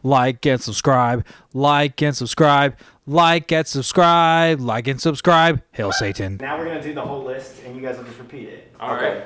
like and subscribe, like and subscribe, like and subscribe, like and subscribe. Hail Satan. Now we're going to do the whole list, and you guys will just repeat it. All right.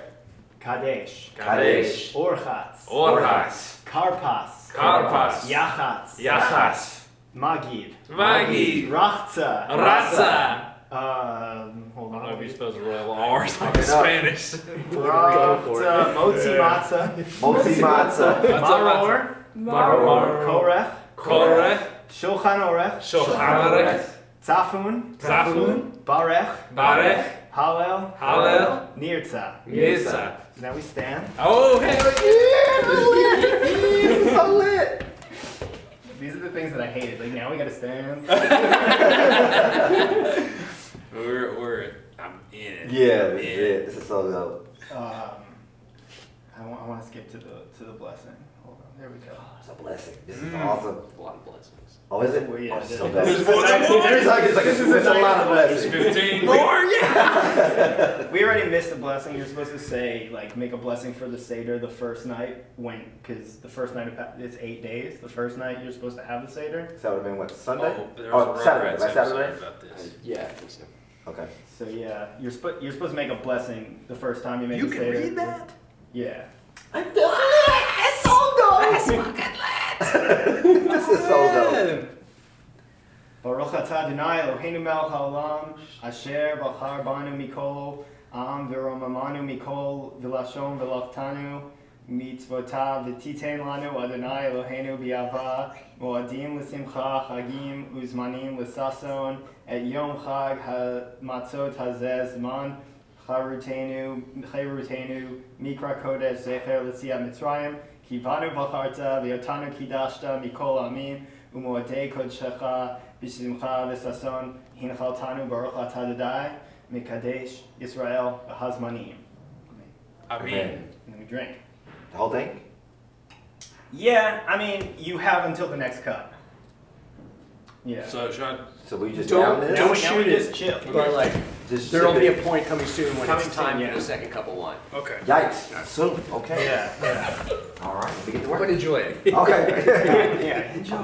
Kadesh. Kadesh. Orchatz. Orchatz. Karpas. Karpas. Yachatz. Yachas. Magid. Magid. Rachza. Ratza. Hold I don't know if you're on. supposed to roll R's like Spanish. Rachza. Motzi matzah. Motzi matzah. Maror. Maror. Korech. Korech. Shulchan Orech. Shocharech. Zafun. Zafun. Barech. Barech. Hallel. Hallel. Nirtza. Nisa. So now we stand. Oh, hell yeah! This is so lit. These are the things that I hated. Like now we gotta stand. I'm in it. Yeah, this is so dope. I want to skip to the blessing. Hold on. There we go. It's a blessing. This is awesome. A lot of blessings. Oh, is it? Well, yeah, Oh, it's it so is. bad. This is a lot of There's blessings. 15 more, yeah! We already missed a blessing. You're supposed to say like make a blessing for the Seder the first night because the first night it's 8 days. The first night you're supposed to have the Seder. So that would have been what, Sunday? Oh, there was a Saturday. Rugrats Right, Saturday? episode about this. Yeah, I think so. Okay. So yeah, you're supposed to make a blessing the first time you make You the can Seder. read that? Yeah. I'm done. It's so dope. This is so dope. Baruch atah Adonai Eloheinu melech haolam asher bachar banu mikol am v'romamanu mikol v'lashon v'lachtanu mitzvotav v'titen lanu Adonai Eloheinu b'yava moadim l'simcha chagim uzmanim l'sason et yom chag ha'matzot hazeh zman charutenu mikra kodesh zecher l'tziyat mitzrayim kivanu bacharta v'yotanu kidashta mikol amin umoadei kodshecha B'shimcha v'sason hinchaltanu baruch atah Adonai mikadesh Yisrael v'hazmanim. I mean, And then we drink. The whole thing? Yeah, I mean you have until the next cup. Yeah. so should I... So we just Don't- down this? don't now shoot we it. just chill. But like, Just there'll sip be it. a point coming soon when Coming it's time soon, for yeah. the second cup of wine. Okay. Yikes. Soon. Okay. Yeah. All right. We get to But work. enjoy it. Okay. Yeah. Enjoy.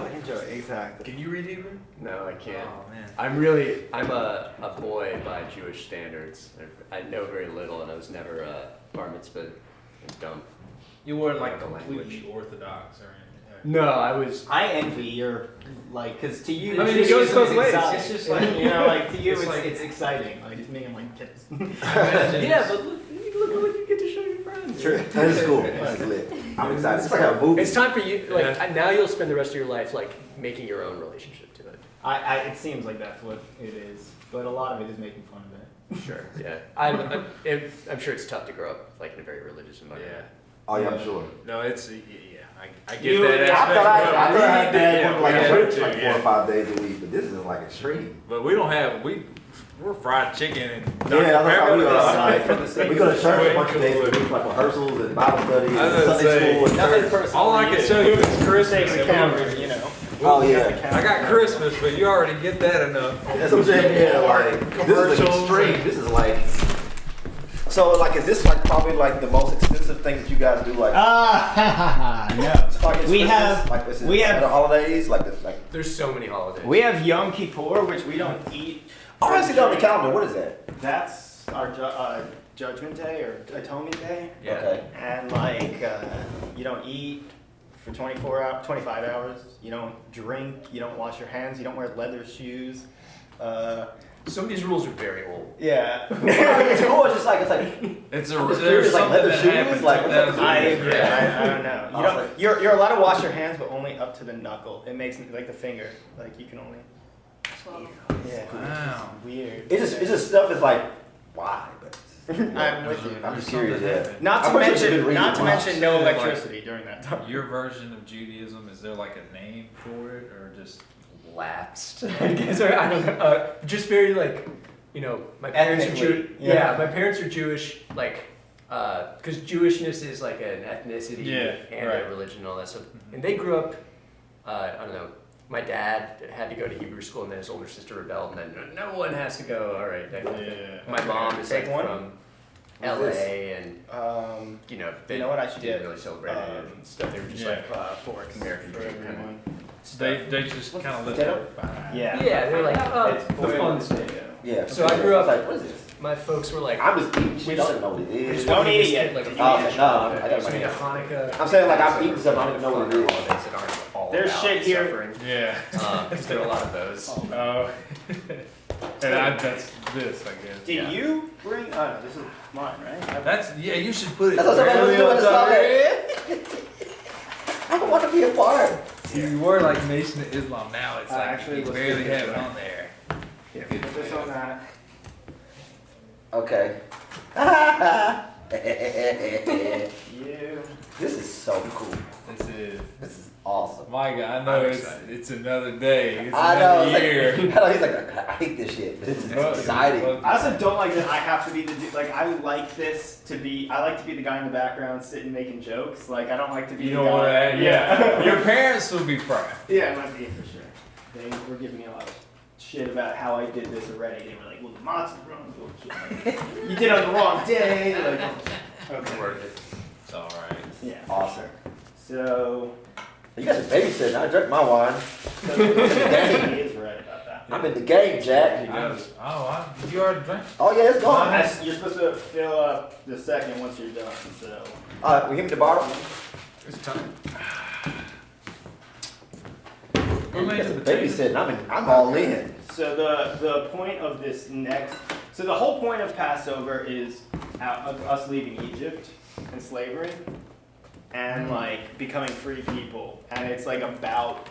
Exactly. Can you read Hebrew? No, I can't. Oh, man. I'm a boy by Jewish standards. I know very little, and I was never bar mitzvah. I'm dumb. You weren't like The language. completely orthodox or anything. No, I was. I envy your like, cause to you, I mean, it's it goes just both ways. exotic. It's just like- like to you, it's it's, like- it's exciting. Like to me, I'm like, kids. Yeah, but look at what you get to show your friends. True. That is cool. This is lit. I'm excited. It's like a movie. It's time for you. Like Yeah. now, you'll spend the rest of your life like making your own relationship to it. It seems like that's what it is, but a lot of it is making fun of it. Sure. Yeah. I'm sure it's tough to grow up like in a very religious environment. Yeah. Oh, yeah, I'm sure. No, it's, yeah, I get You- that I aspect. I thought I had Yeah, that we like have church to, like 4 yeah. or 5 days a week, but this is like extreme. But we don't have, we're fried chicken and Dr. Yeah, that's how we Pepper. are. for the sake We go to of church a way bunch of days a cooler. week, like rehearsals and Bible studies and I was gonna Sunday say, school and Nothing church. personal. All I to can you. show you is Christmas. Take the and we camera, don't- you know. Oh, yeah. I got Christmas, but you already get that enough. That's what I'm saying. Yeah, like this is extreme. This is like. So like, is this like probably like the most expensive thing that you guys do? Like, No. like it's We Christmas, have- like this is we have- other holidays, like this, like. There's so many holidays. We have Yom Kippur, which we don't eat. Oh, I see that on the calendar. What is that? That's our Judgment Day or Atonement Day, Yeah. Okay. and like you don't eat for 25 hours. You don't drink. You don't wash your hands. You don't wear leather shoes. Some of these rules are very old. Yeah. It's cool. It's just like It's I'm just there's curious, like, something leather that shoes, happened like, to what's up them. with I Yeah. agree. I don't know. You Honestly. don't. You're allowed to wash your hands, but only up to the knuckle. It makes like the finger. Like you can only. Yeah. Wow. It's weird. it's just stuff is like why, but I'm with you. I'm just Something curious. Yeah. happened. Not to I'm pretty sure it's a good mention, reason not to why. mention, no Like- electricity during that time. Your version of Judaism, is there like a name for it or just? Lapsed. I guess or I don't know. Just very like, you know, my parents are Ethnically, Jewish. yeah. Yeah, my parents are Jewish. Like, because Jewishness is like an ethnicity Yeah, and right. a religion and all that stuff. And they grew up. I don't know. My dad had to go to Hebrew school, and then his older sister rebelled, and then no one has to go. All right. My mom is Take like one. from What's LA, this? and you know they You know what I should didn't get? really celebrate it and stuff. They were just Yeah. like Forks American for Jew kind of. everyone. They just kind of let Potato? it by. Yeah. Yeah, they're like It's the boiled fun potato. Yeah. So I grew up- like, what is this? My folks were like, I'm just eating shit. I just- don't even know what it we is. just Don't wanted to eat give it this yet. kid, like a You Oh, eat okay, it. no, I got so we my got hands. Hanukkah. I'm saying like I'm Passover, eating something. I don't even know what it is. holidays that aren't all There's about shit here. suffering. Yeah. Because there are a lot of those. Oh. And that's this, I guess. Did you bring? Oh no, this is mine, right? That's yeah. You should put it. That's what I'm really doing. on It's top. not there. I don't want to be a part. You were like Nation of Islam. Now it's like Actually, you let's barely get this have it right. on there. Yeah, put this on that. Okay. You. This is so cool. This is. This is awesome. Micah, I know I'm it's excited. it's another day. It's I know. another year. It's like, I know. He's like, I hate this shit, but this is exciting. I also don't like that I have to be the dude. Like I like this to be. I like to be the guy in the background sitting making jokes. Like I don't like to be. You the know guy. what? Yeah. Your parents will be proud. Yeah, my be for sure. They were giving me a lot of shit about how I did this already. They were like, "Well, the matza's wrong. You did it on the wrong day." Like, okay. Worth it. It's all right. Yeah. Awesome. So, You guys are babysitting. I drank my wine. he is right about that. I'm in the game, Jack. You already drank? Oh yeah, it's gone. You're supposed to fill up the second once you're done. So. We give me the bottle. It's time. You guys are babysitting. I'm all in. So the point of this next, so the whole point of Passover is us leaving Egypt and slavery, and like becoming free people, and it's like about,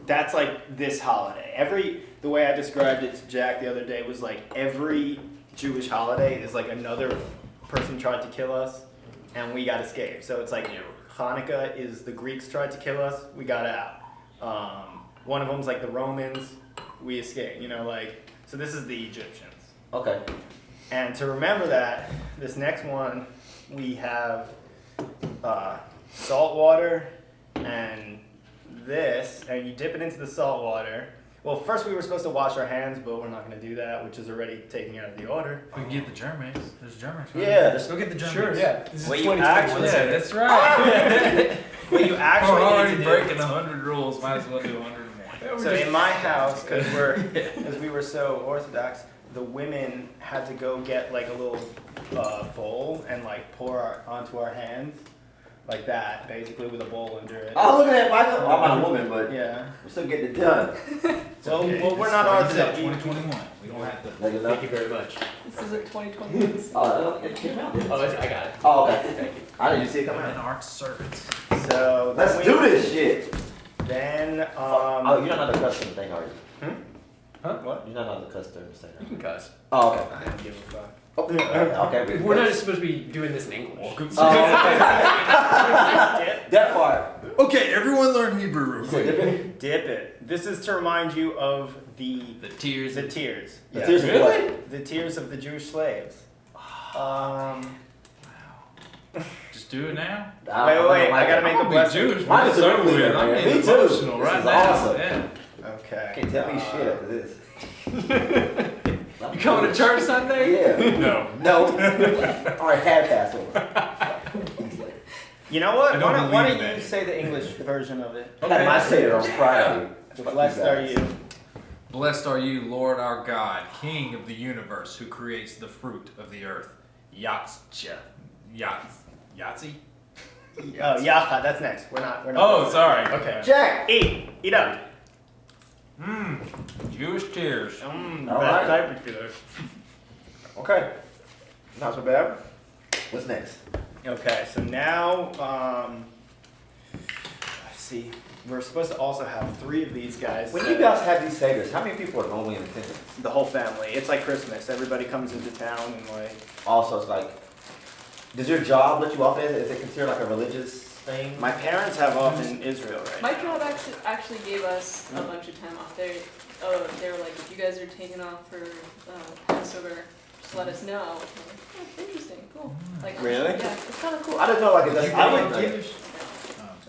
that's like this holiday. The way I described it to Jack the other day was like every Jewish holiday is like another person tried to kill us, and we got escaped. So it's like Hanukkah is the Greeks tried to kill us, we got out. One of them's like the Romans, we escaped. So this is the Egyptians. Okay. And to remember that, this next one, we have salt water and this, and you dip it into the salt water. Well, first we were supposed to wash our hands, but we're not going to do that, which is already taking out of the order. We can get the Germans. There's Germans. Right? Yeah. Let's go get the Germans. Sure, yeah. This is Well, you 2021. actually- Yeah, that's right. What you actually We're need already to do. breaking 100 rules. Might as well do 101. So in my house, because we were so orthodox, the women had to go get like a little bowl and like pour onto our hands, like that, basically with a bowl under it. Oh, look at that, Michael. I'm not a woman, but Yeah. we're still getting it done. Well, we're not Starting orthodox. 2021. We don't have to. Like enough? Thank you very much. This is a 2020. Oh, it came out. Oh, I got it. Oh, okay. Thank you. I didn't see it come An out. art servant. So Let's do this shit. Then Oh, you're not on the custom thing, are you? Huh? What? You're not on the custom thing. You can cuss. Oh, okay. I don't give a fuck. Oh, okay. We're not supposed to be doing this in English. Oh, okay. That part. Okay, everyone learn Hebrew real You said quick. dip it? Dip it. This is to remind you of the The tears. tears. The Yeah. tears of what? The tears of the Jewish slaves. Just do it now. Wait, I gotta make I'm a gonna blessing. be Jewish. Mine is so really weird. good, I'm man. getting Me too. emotional This right is now. awesome. Yeah. Okay. Can't tell me shit after this. You coming to church Sunday? Yeah. No. No. All right, had Passover. You know what? I don't Why believe don't in you that. say the English version of it? I had my Seder on Friday. Blessed are you. Blessed are you, Lord our God, King of the universe, who creates the fruit of the earth. Yahtzee. Oh, Yacha, that's next. We're not. Oh, sorry. Okay. Jack. Eat up. Jewish tears. The All best right. type of killer. Okay. Not so bad. What's next? Okay, so now, let's see. We're supposed to also have 3 of these guys. When you guys have these Seders, how many people are normally in attendance? The whole family. It's like Christmas. Everybody comes into town and like. Also, it's like, does your job let you off? Is it considered like a religious thing? My parents have off in Israel right My now. job actually gave us a bunch of time off. They were like, if you guys are taking off for Passover, just let us know. I'm like, oh, interesting, cool. Like, Really? Yeah, it's kind of cool. I didn't know like that's. I would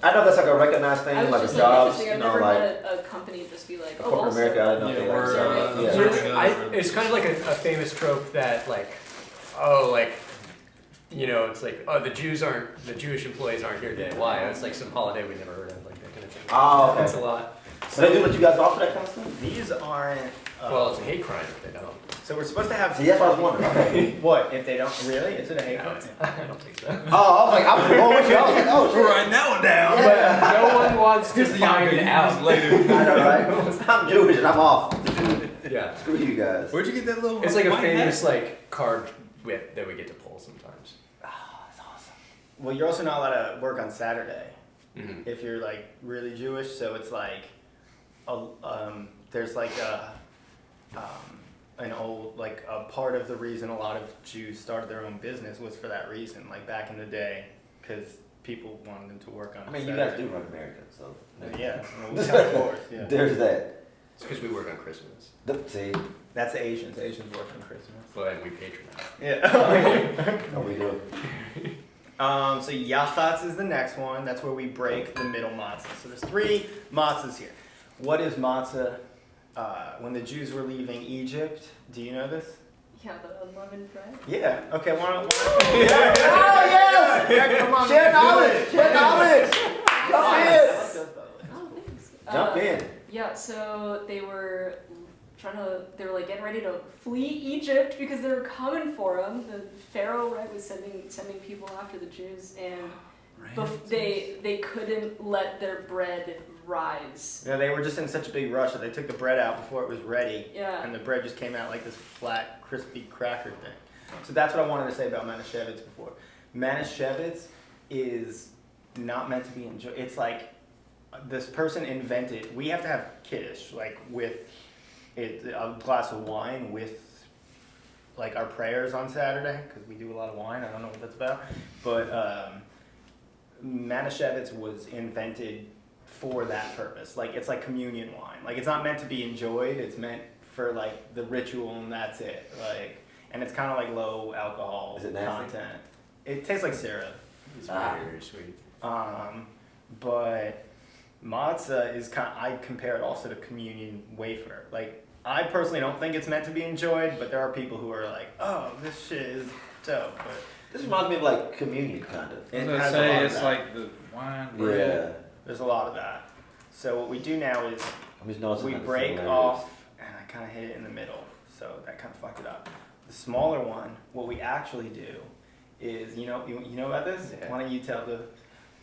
I know that's like a recognized thing, I was like just a job. interesting. I've You know, never like had a company just be like, oh, corporate also. America. I didn't know if they like. we're, so, yeah. observing I, others. it's kind of like a famous trope that like, oh, like you know, it's like, oh, the Jewish employees aren't here today. Why? It's like some holiday we never heard of, like that kind of thing. Oh, okay. It's a lot. So they do let you guys off for that kind of stuff? These aren't. Well, it's a hate crime if they don't. So we're supposed to have. See, that's what I was wondering. Okay. What if they don't? Really? Is it a hate No, crime? I don't think so. Oh, I was like, I was going with you. I was like, oh, shit. Write that one down. But no one wants to Just the find younger it you out. just later. I know, right? I'm Jewish and I'm off. Yeah. Screw you guys. Where'd you get that little? It's like a white famous hat? like card whip that we get to pull sometimes. Well, you're also not allowed to work on Saturday Mm-hmm. if you're like really Jewish. So it's like, there's like an old like a part of the reason a lot of Jews started their own business was for that reason. Like back in the day, because people wanted them to work on. I mean, you Saturday. guys do run America, so. Yeah, well, we kind of force, yeah. There's that. It's because we work on Christmas, See, That's the Asians. Asians work on Christmas. but we patronize. Yeah. how we do. So yachatz is the next one. That's where we break the middle matzah. So there's 3 matzahs here. What is matzah? When the Jews were leaving Egypt, do you know this? Yeah, the unleavened bread. Yeah. Okay. Why don't? Oh, yes! Yeah, come on. Share knowledge! Share knowledge! Jump in! Oh, thanks. Jump in. Yeah, so they were like getting ready to flee Egypt because they were coming for them. The Pharaoh, right, was sending people after the Jews, and they couldn't let their bread rise. Yeah, they were just in such a big rush that they took the bread out before it was ready. Yeah. And the bread just came out like this flat, crispy cracker thing. So that's what I wanted to say about Manischewitz before. Manischewitz is not meant to be enjoyed. It's like this person invented. We have to have kiddush, like with a glass of wine with like our prayers on Saturday, because we do a lot of wine. I don't know what that's about, but Manischewitz was invented for that purpose. Like it's like communion wine. Like it's not meant to be enjoyed. It's meant for like the ritual, and that's it. Like, and it's kind of like low alcohol Is it nasty? content. It tastes like syrup. It's very sweet. But matzah is I compare it also to communion wafer. Like I personally don't think it's meant to be enjoyed, but there are people who are like, oh, this shit is dope. But This reminds me of like communion, kind of. it I was has gonna a lot say of it's that. like the wine Yeah. bread. There's a lot of that. So what we do now is I'm just noticing we that the break similarities. off, and I kind of hit it in the middle, so that kind of fucked it up. The smaller one, what we actually do is, you know about this? Yeah. Why don't you tell the?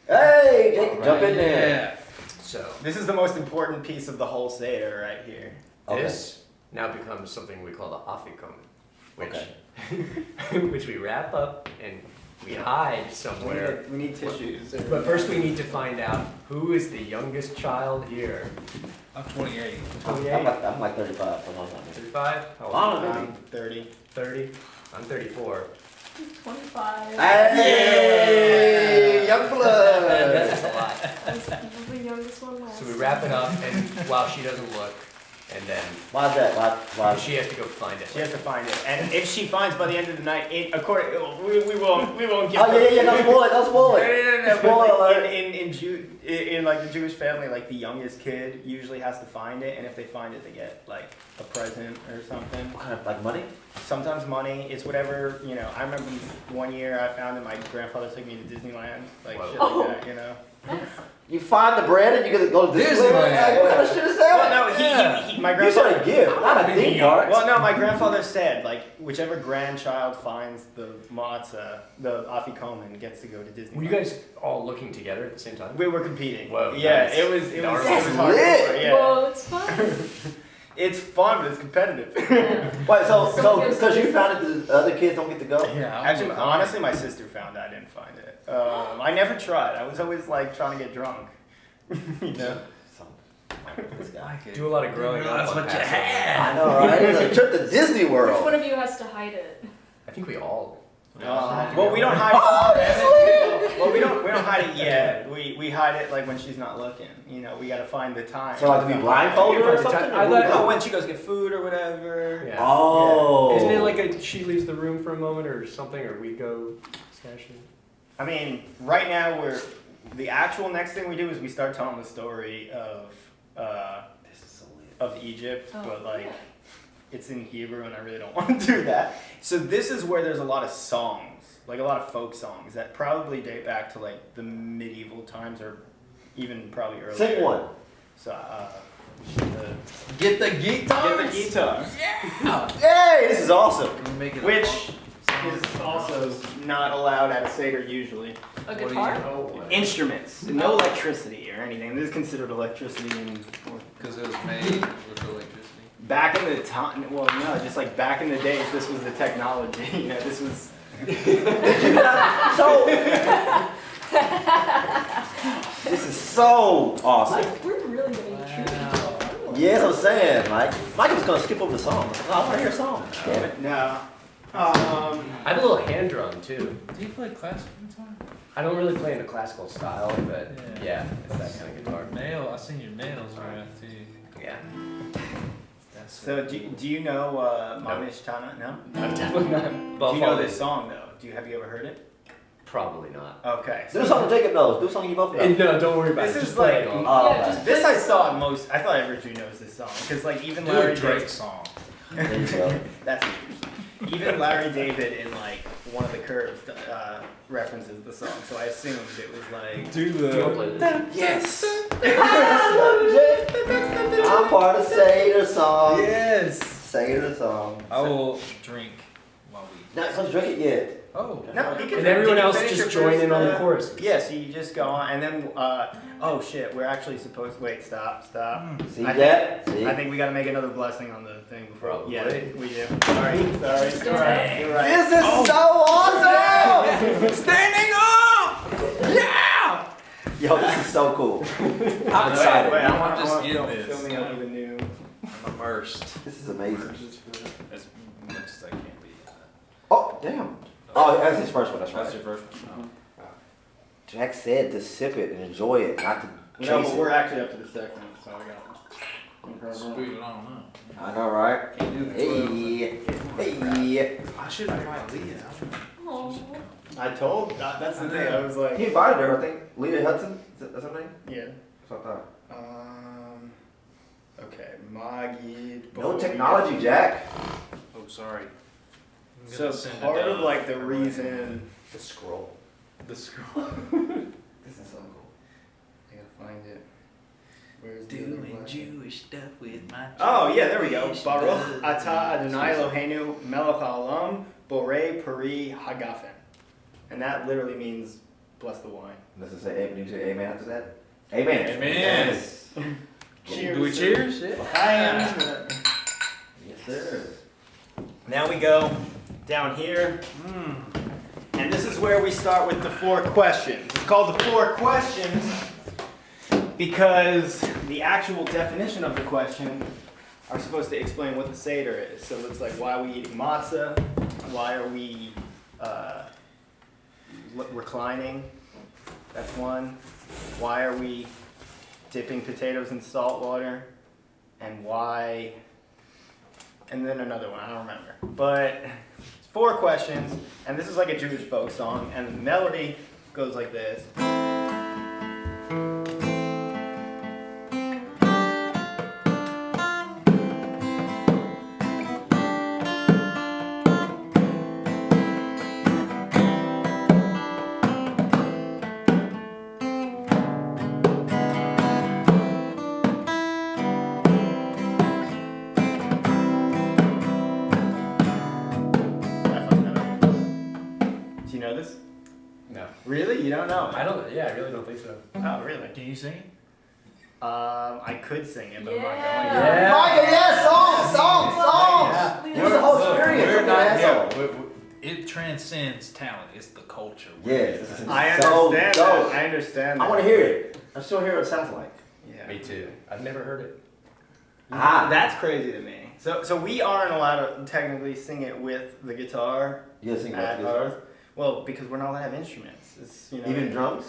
Hey, Jake, jump in there. Yeah. So This is the most important piece of the whole Seder right here. Okay. this now becomes something we call the afikon, which Okay. which we wrap up and we hide somewhere. We need tissues. But first we need to find out who is the youngest child here. I'm 28. 28? I'm like 35, so I'm not 35? How old? I don't know. I'm 30. 30? I'm 34. 25. Hey, young blood. That's a lot. I was the youngest one last. So we wrap it up, and while she doesn't look, and then Why's that? Why? she has to go find it. She has to find it, and if she finds by the end of the night, we won't give. Oh yeah, don't spoil it, don't spoil it. No. Spoiler But like, alert. in like the Jewish family, like the youngest kid usually has to find it, and if they find it, they get like a present or something. What kind of, like money? Sometimes money. It's whatever, you know. I remember one year I found that my grandfather took me to Disneyland, like Whoa. shit like that, you know. You find the bread and you get to go to Disneyland? Disneyland. Like, what kind of shit is that? Well, no, my You grandfather. said a gift, not a theme park. Well, no, my grandfather said, like, whichever grandchild finds the matzah, the afikomen, gets to go to Disney. Were you guys all looking together at the same time? We were competing. Whoa, Yeah, nice. it was That's hardcore. lit. Yeah. Whoa, it's fun. It's fun, but it's competitive. Yeah. Wait, so Someone because you gives- found it, the other kids don't get to go? Yeah. Actually, honestly, my sister found it. I didn't find it. I never tried. I was always like trying to get drunk. You know. This guy. Do a lot of growing up. That's on what you Passover. I know, right? It's a trip to Disney Which World. one of you has to hide it? I think we all. Well, we don't hide. Oh, Well, we don't hide it yet. We hide it like when she's not looking. You know, we gotta find the time. So like to be blindfolded or something? I Or thought- Oh, what? when she goes get food or whatever. Yeah. Oh. Isn't it like she leaves the room for a moment or something, or we go smash it? I mean, right now the actual next thing we do is we start telling the story of This is so weird. of Egypt, Oh, but like yeah. it's in Hebrew and I really don't want to do that. So this is where there's a lot of songs. like a lot of folk songs that probably date back to like the medieval times or even probably earlier. Sing one. So, Get the guitar. get the guitar, Hey, this is awesome. Make it a which funk song. is also not allowed at a Seder usually. A What do you- guitar? Instruments, no electricity or anything. This is considered electricity in Because it was made with electricity. back in the time. Well, no, just like back in the days, this was the technology. You know, this was. So, this is so awesome. Like, we're really gonna treat each other. Yes, I'm saying, Mike. Mike was gonna skip over the song. I want to hear a song. Damn it. No. I have a little hand drum too. Do you play classical guitar? I don't really play in the classical style, but Yeah. yeah, it's that kind of guitar. Nail. I seen your nails right too. Yeah. That's So do you know Mamish Tana? No. Definitely not. Do you know this song though? Have you ever heard it? Probably not. Okay. Do a song that Jacob knows. Do a song you both know. No, don't worry about This it. is Just play like- it on. Oh, Yeah, okay. just This play I the saw song. most. I thought every Jew knows this song because like even Do Larry a Drake David. song. There you go. That's even Larry David in like one of the curves references the song, so I assumed it was like. Do Do you want to play this? Yes. I'm part of Seder song. Yes. Seder song. I will drink while we. Not supposed to drink it yet. Oh. No, you can. And everyone did you else finish just your join first, in on the chorus. Yeah, so you just go on, and then oh shit, we're actually supposed. Wait, stop. See I that? See? I think we got to make another blessing on the thing before. Probably. Yeah, we do. Sorry. You're right. You're right. This is so awesome! Standing up! Yeah! Yo, this is so cool. I'm Wait, excited. wait, I'm I just want in to this. fill me up with a new. I'm immersed. This is amazing. As much as I can be. Oh, damn. Oh, that's his first one. That's That's right. your first one. Jack said to sip it and enjoy it, not to chase No, but it. we're actually up to the second, so I got. Speed it on now. I know, right? Hey, hey. I should invite Leah. Aw. I told. That's the thing. I was like. He invited her, I think. Leah Hudson. That's her name? Yeah. That's what I thought. Okay, Magid. No technology, Jack. Oh, sorry. So part of like the reason The scroll. the scroll. This is so cool. I gotta find it. Where's the Doing other one? Jewish stuff with my. Oh yeah, there we go. Jewish Baruch blood. Ata Adonai Eloheinu Melech Haolam Borei Peri Hagafen, and that literally means bless the wine. Does it say amen? You say amen after that? Amen. Amen. Yes. Cheers. Do we cheers? Yeah. I am. Yes, sir. Now we go down here. And this is where we start with the 4 questions. It's called the 4 questions because the actual definition of the question are supposed to explain what the Seder is. So it's like, why are we eating matzah? Why are we reclining? That's one. Why are we dipping potatoes in salt water? And why... And then another one, I don't remember. But it's 4 questions, and this is like a Jewish folk song, and the melody goes like this. Do you know this? No. Really? You don't know it? I don't. Yeah, I really don't think so. Oh, really? Can you sing it? I could sing it, but I'm not going Yeah. to. Micah, yes, songs! Please. Give us the whole Look, experience. we're Look not- at that yeah, song. it transcends talent. It's the culture. Yes, this is I so understand dope. that. I understand that. I want to hear it. I just want to hear what it sounds like. Yeah. Me too. I've never heard it. Ah. That's crazy to me. So we aren't allowed to technically sing it with the guitar You sing at about ours. Well, because we're not allowed to have instruments. It's, you know, Even drums?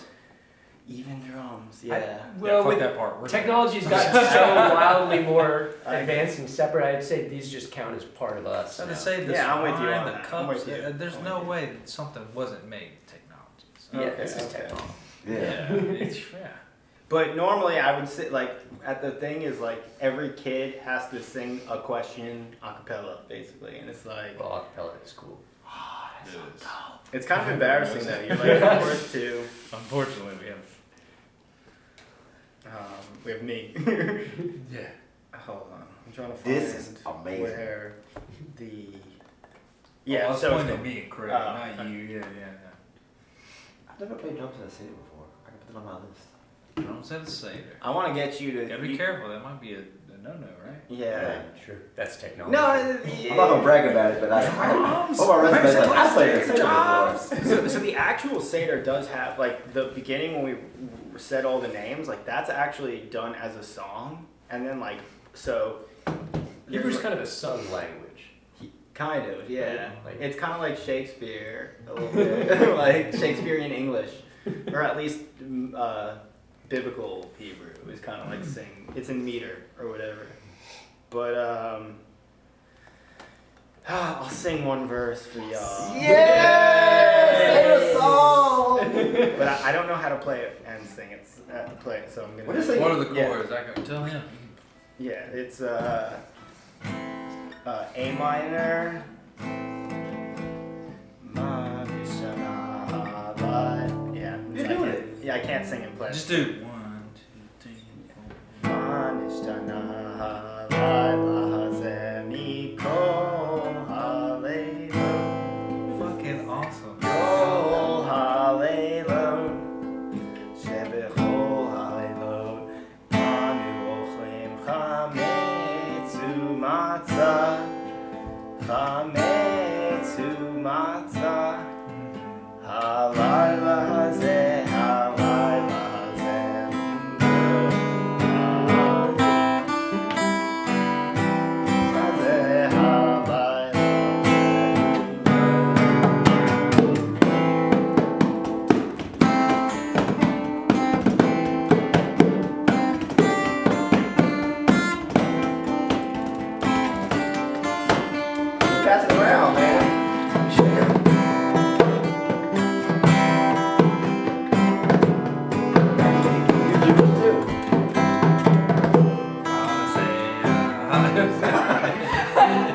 Even drums, yeah. Well, fuck with that part. We're technology's gotten so wildly more advanced and separate. I'd say these just count as part of us. So now. to say the Yeah, I'm with you wine, on the that. I'm cups, with you. there's I'm no with way that something wasn't made with technology. So. Yeah, Okay, this is okay. technology. Yeah. It's, yeah. But normally I would sit like at the thing is like every kid has to sing a question a cappella basically, and it's like Well, acapella is cool. It is. It's kind of embarrassing though. You're like forced to. Unfortunately, we have. We have me. Yeah. Hold on. I'm trying to find This is amazing. where the. Yeah, Yeah, so pointing it's at me, Craig, not you. Yeah. I've never played drums in a city before. I can put it on my list. Drums at a Seder. I want to get you to. Gotta be careful. That might be a no-no, right? Yeah. Sure. That's technology. No, I'm not gonna brag about it, but I on my resume, like, I played a Seder before. So the actual Seder does have like the beginning when we said all the names, like that's actually done as a song, and then like so. Hebrew's kind of a sung language. Kind of, yeah. Like- It's kind of like Shakespeare a little bit, like Shakespearean English, or at least biblical Hebrew is kind of like sing. It's in meter or whatever. But I'll sing one verse for y'all. Seder song! But I don't know how to play it and sing it. Play it, so I'm gonna. What is it? What are the Yeah. chords? I can tell him. Yeah, it's A minor. Yeah. You're doing it. Yeah, I can't sing and play. Just do 1, 2, 3, 4. Fucking awesome. חמץ ומצה, הלילה הזה, הלילה הזה, זה הלילה. Pass it around, man.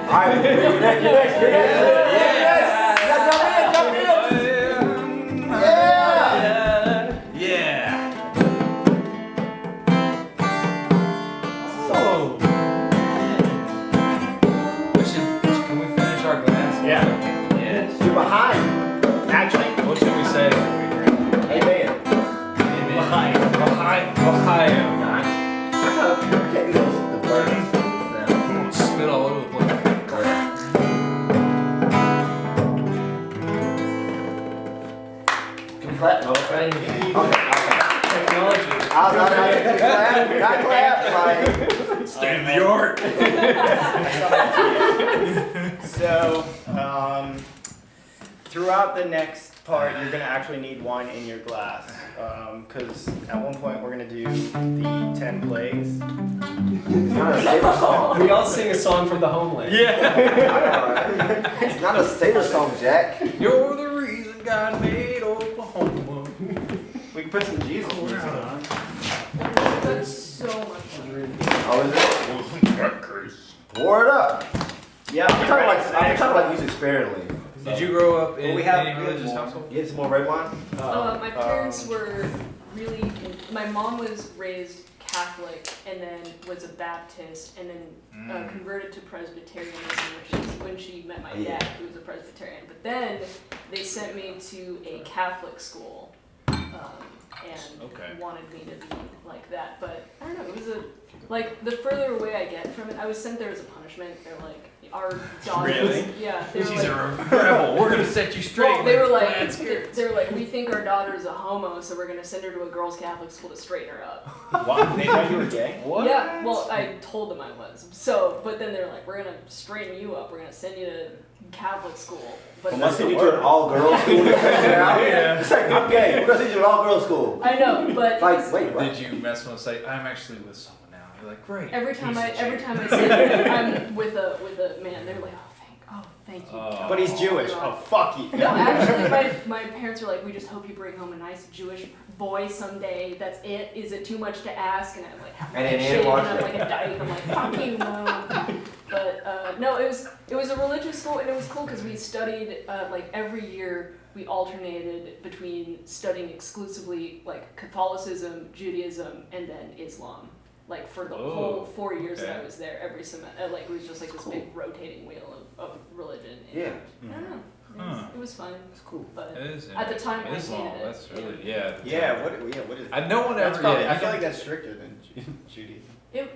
Alright, you're next. Jump in. Yeah. Yeah. Oh. Can we finish our glass? Yeah. Yes. You're behind. Actually, What should we say? Amen. Ohio. I can't do those, the words. Spit all over the place. Can we clap? No, okay. Technology. Not clap, like. Stand the art. so throughout the next part, you're gonna actually need wine in your glass, because at one point we're gonna do the 10 plagues. It's not a Seder song. We all sing a song from the homeland. It's not a Seder song, Jack. You're the reason God made Oklahoma. We can put some Jesus music on. That's so much fun. Oh, is it? Pour it up. Yeah, I'm trying to like music sparingly. Did you grow up in we have any religious household? Get some more red wine? My parents were really. My mom was raised Catholic and then was a Baptist and then converted to Presbyterianism, which is when she met my dad, who was a Presbyterian. But then they sent me to a Catholic school and wanted me to be like that. But I don't know. It was like the further away I get from it, I was sent there as a punishment. They're like, our daughters. Really? Yeah. They were She's like, a rebel. We're gonna set you straight. well, they were with like, plaid skirts. they were like, we think our daughter's a homo, so we're gonna send her to a girls' Catholic school to straighten her up. What? They thought you were gay? What? Yeah, well, I told them I was. So, but then they're like, we're gonna straighten you up. We're gonna send you to Catholic school. But Unless they do an all-girls school. Yeah. It's like, I'm gay. We're gonna send you to an all-girls school. I know, but Like, wait, what? Did you mess with say I'm actually with someone now? You're like, great. every time I Piece of say I'm with a man, they're like, Thank you. But he's Jewish. God. Oh, fuck you. No, actually, my parents were like, we just hope you bring home a nice Jewish boy someday. That's it. Is it too much to ask? And I'm like, And then shaking watch up it. like a dyke. I'm like, fuck you, no. But no, it was a religious school, and it was cool because we studied like every year. We alternated between studying exclusively like Catholicism, Judaism, and then Islam. Like for the whole 4 years that I was there, every semester, like it was just like this big rotating wheel of religion. And Yeah. I don't know. It was fun. It's cool. But It is. at the time, I Islam. hated it. That's really What is? No one ever. Probably, Yeah, I feel like that's stricter than Judaism.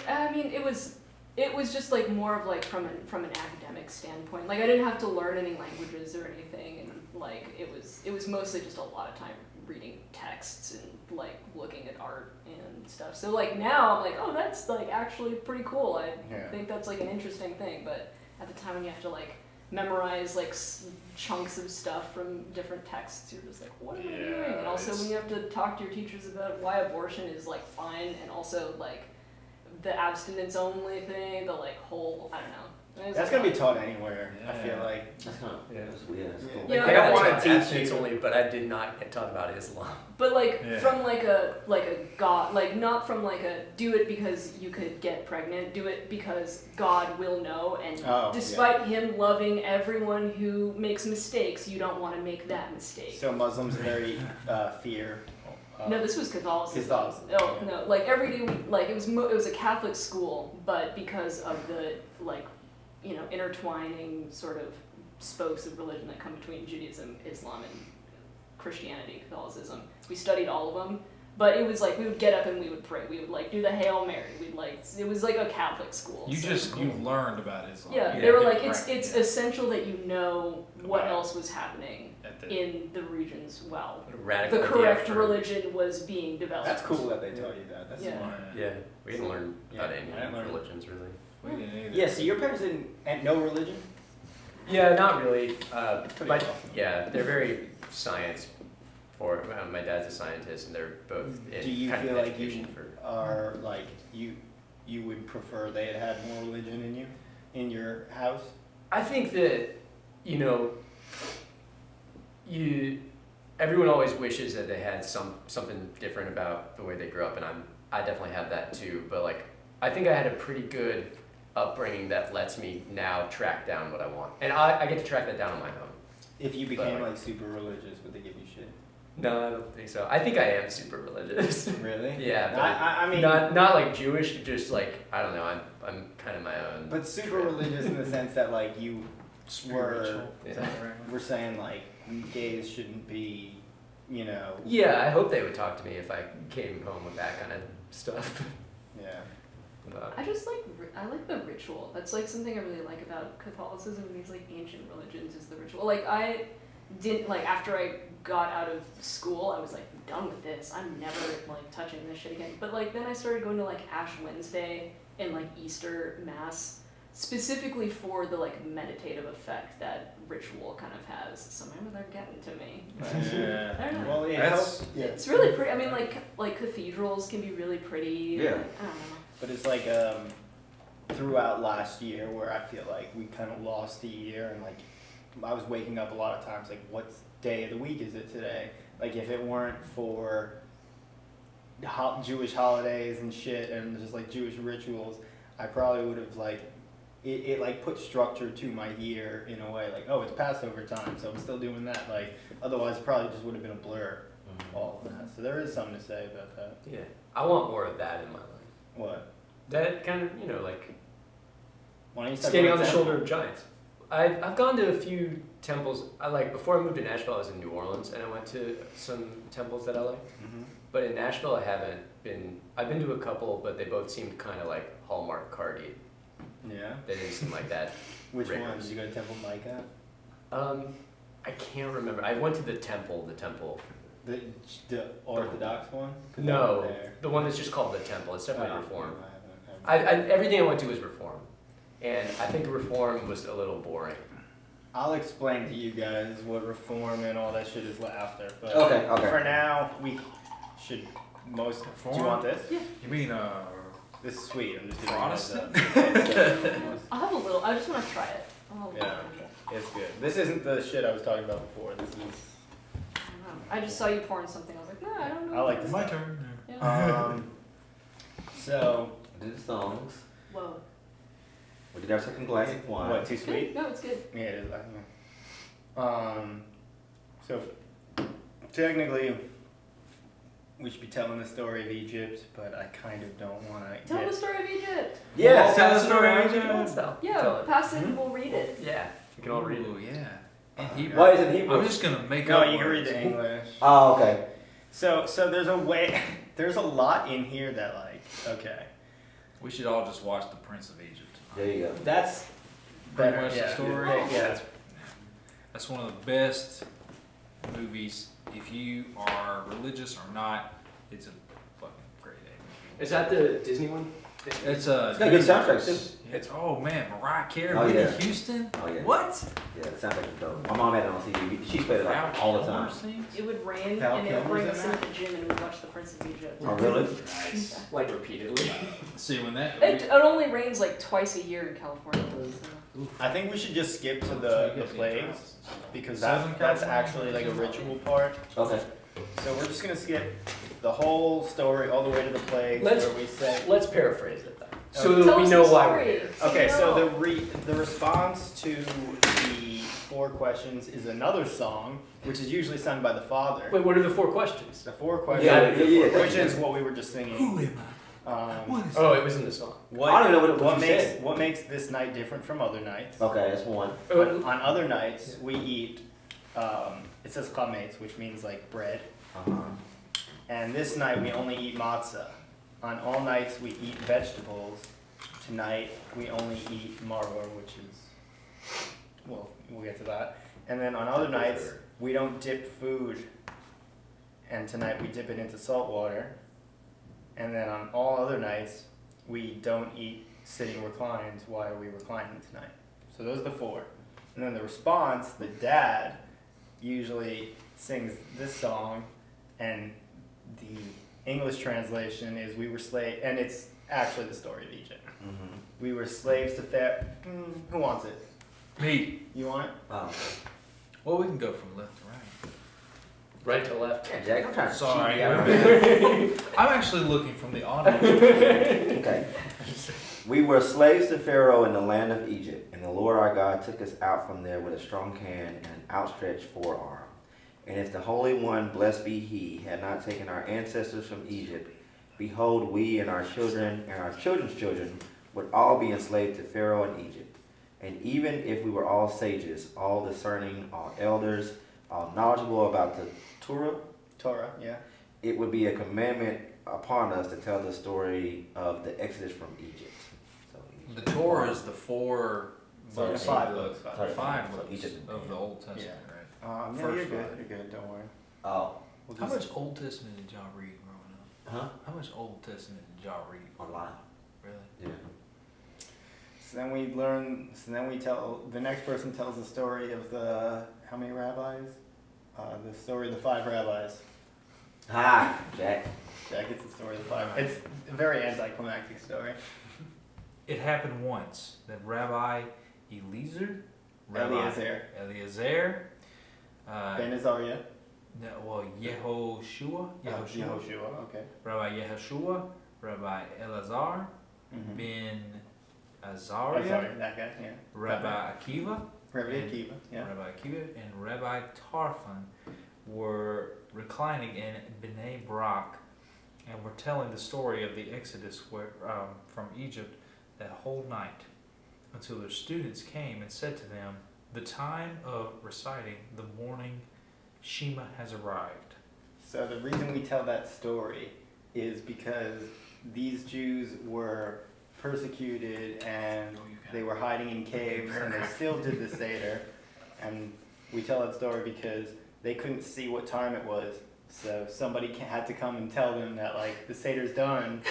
I mean, it was just like more of like from an academic standpoint. Like I didn't have to learn any languages or anything, and like it was mostly just a lot of time reading texts and like looking at art and stuff. So like now I'm like, oh, that's like actually pretty cool. I think that's like an interesting thing. But at the time when you have to like memorize like chunks of stuff from different texts, you're just like, what am I doing? And also when you have to talk to your teachers about why abortion is like fine, and also like the abstinence only thing, the like whole, I don't know. That's gonna be taught anywhere. I feel like. That's kind of, that's weird. That's cool. Yeah, They don't I want taught to teach abstinence you. only, but I did not get taught about Islam. But like Yeah. from like a God, like not from like a do it because you could get pregnant, do it because God will know, and despite him loving everyone who makes mistakes, you don't want to make that mistake. So Muslims very fear. No, this was Catholicism. Catholicism. Oh no, like every day, like it was a Catholic school, but because of the like, you know, intertwining sort of spokes of religion that come between Judaism, Islam, and Christianity, Catholicism, we studied all of them. But it was like we would get up and we would pray. We would like do the Hail Mary. We'd like it was like a Catholic school. You learned about Islam. Yeah, they were like it's essential that you know what else was happening in the regions while Radical the idea correct for- religion was being developed. That's cool that they taught you that. That's Yeah. smart. Yeah, we didn't learn about I any didn't learn. religions really. We didn't either. Yeah. So your parents didn't had no religion. Yeah, not really. Pretty But awesome. yeah, they're very science. My dad's a scientist, and they're both in Do you kind feel of like you education for. are like you would prefer they had more religion in you in your house? I think that everyone always wishes that they had something different about the way they grew up, and I definitely have that too. But like, I think I had a pretty good upbringing that lets me now track down what I want, and I get to track that down on my own. If you became like super religious, would they give you shit? No, I don't think so. I think I am super religious. Really? Yeah, but I mean, not like Jewish, just like I don't know. I'm kind of my own. but super religious in the sense that like you were Yeah. we're saying like gays shouldn't be, you know. Yeah, I hope they would talk to me if I came home with that kind of stuff. Yeah. But, I just I like the ritual. That's like something I really like about Catholicism and these like ancient religions is the ritual. Like I didn't like after I got out of school, I was like I'm done with this. I'm never like touching this shit again. But like then I started going to like Ash Wednesday and like Easter Mass specifically for the like meditative effect that ritual kind of has. So maybe they're getting to me. Yeah. I don't know. Well, it That's- helps. Yeah. It's really pretty. I mean, like cathedrals can be really pretty. Yeah. I don't know. But it's like throughout last year where I feel like we kind of lost the year, and like I was waking up a lot of times like, what day of the week is it today? Like if it weren't for Jewish holidays and shit and just like Jewish rituals, I probably would have like it like put structure to my year in a way. Like, oh, it's Passover time, so I'm still doing that. Like otherwise, it probably just would have been a blur. All of that. So there is something to say about that. yeah, I want more of that in my life. What? That kind of like Why don't you start standing going on the to shoulder of giants. I've gone to a few temples. I like before I moved to Nashville, I was in New Orleans, and I went to some temples that I like. Mhm. But in Nashville, I haven't been. I've been to a couple, but they both seemed kind of like Hallmark cardy. Yeah. They didn't seem like that. Which one? rigorous. Did you go to Temple Micah? I can't remember. I went to the temple. The Orthodox one? 'Cause I No, went there. the one that's just called the temple. It's definitely Oh, Reform. I haven't. Everything I went to was Reform, and I think Reform was a little boring. I'll explain to you guys what reform and all that shit is after. But Okay, okay. For now, we should most. Do Reform? you want this? You mean This is sweet. I'm just giving Protestant? you a heads up. I'll have a little. I just want to try it. I'll have a little. Yeah. It's good. This isn't the shit I was talking about before. This is. I just saw you pouring something. I was like, no, I don't know. I like this. My stuff. turn. Yeah. So. Did the songs. Whoa. We did our second glass of wine. What? Too sweet? No, it's good. Yeah, it is. So technically, we should be telling the story of Egypt, but I kind of don't want to. Tell the story of Egypt. Yeah, Well, tell the story. Yeah, pass it and we'll read it. Yeah, we can all read it. Ooh, yeah. In Hebrew. Why is it Hebrew? I'm just gonna make No, up you can read words. the English. Oh, okay. So there's a way. There's a lot in here that okay. We should all just watch The Prince of Egypt. There you go. That's Pretty better. much the Yeah. story. Yeah. That's one of the best movies. If you are religious or not, it's a fucking great movie. Is that the Disney one? It's a. It's got good soundtracks. It's oh man, Mariah Carey, Oh, Whitney yeah. Houston. Oh, yeah. What? Yeah, the soundtrack is dope. My mom had it on TV. She played it like all the time. It would rain Val and it would bring Kilmer's us in into the gym and we'd watch The Prince of Egypt. Oh, really? Nice. Like repeatedly. See when that. It only rains like twice a year in California. So. I think we should just skip to the plagues because Southern that's California? actually like a ritual part. Okay. So we're just gonna skip the whole story all the way to the plagues Let's- where we say. Let's paraphrase it then. So Okay. that we know why we're here. Okay, so we the response to the 4 questions is another song, which is usually sung by the father. Wait, what are the 4 questions? The 4 questions, Yeah. which is what we were just singing. Who am I? Oh, it was in the song. What, I don't know what you makes said. what makes this night different from other nights? Okay, that's one. On other nights, we eat. It says chametz, which means like bread. Uh-huh. And this night we only eat matzah. On all nights we eat vegetables. Tonight we only eat maror, which is, well, we'll get to that. And then on other nights we don't dip food. And tonight we dip it into salt water. And then on all other nights we don't eat sitting reclined. Why are we reclining tonight? So those are the 4. And then the response, the dad usually sings this song, and the English translation is "We were slaves," and it's actually the story of Egypt. Mm-hmm. We were slaves to Pharaoh. Who wants it? Me. You want it? Oh. Well, we can go from left to right. Right to left. Yeah, Jack, I'm trying to Sorry. cheat you out. I'm actually looking from the audience. Okay. We were slaves to Pharaoh in the land of Egypt, and the Lord our God took us out from there with a strong hand and an outstretched forearm. And if the Holy One, blessed be He, had not taken our ancestors from Egypt, behold, we and our children and our children's children would all be enslaved to Pharaoh in Egypt. And even if we were all sages, all discerning, all elders, all knowledgeable about the Torah, yeah. it would be a commandment upon us to tell the story of the Exodus from Egypt. So, The Torah is the 4 So books, the 5 of books. the 5 So books Egypt. of the Old Testament, right? No, First you're good. 5. You're good. Don't worry. Oh, We'll How just- much Old Testament did y'all read growing up? huh? How much Old Testament did y'all read? A lot. Really? Yeah. So then we learn. So then we tell. The next person tells the story of the how many rabbis? The story of the 5 rabbis. Hi, Jack. Jack gets the story of the 5. It's a very anticlimactic story. It happened once that Rabbi Eliezer, Eliezer. Ben Azariah. Yehoshua, Yehoshua. Okay. Rabbi Yehoshua, Rabbi Elazar, Mm-hmm. Ben Oh, Azariah, sorry, that guy. Yeah. Rabbi Akiva, Rabbi and- Akiva. Yeah. Rabbi Akiva, and Rabbi Tarfon were reclining in Bnei Brak and were telling the story of the Exodus from Egypt that whole night until their students came and said to them, "The time of reciting the morning Shema has arrived." So the reason we tell that story is because these Jews were persecuted and they were hiding in caves and they still did the Seder. And we tell that story because they couldn't see what time it was. So somebody had to come and tell them that like the Seder's done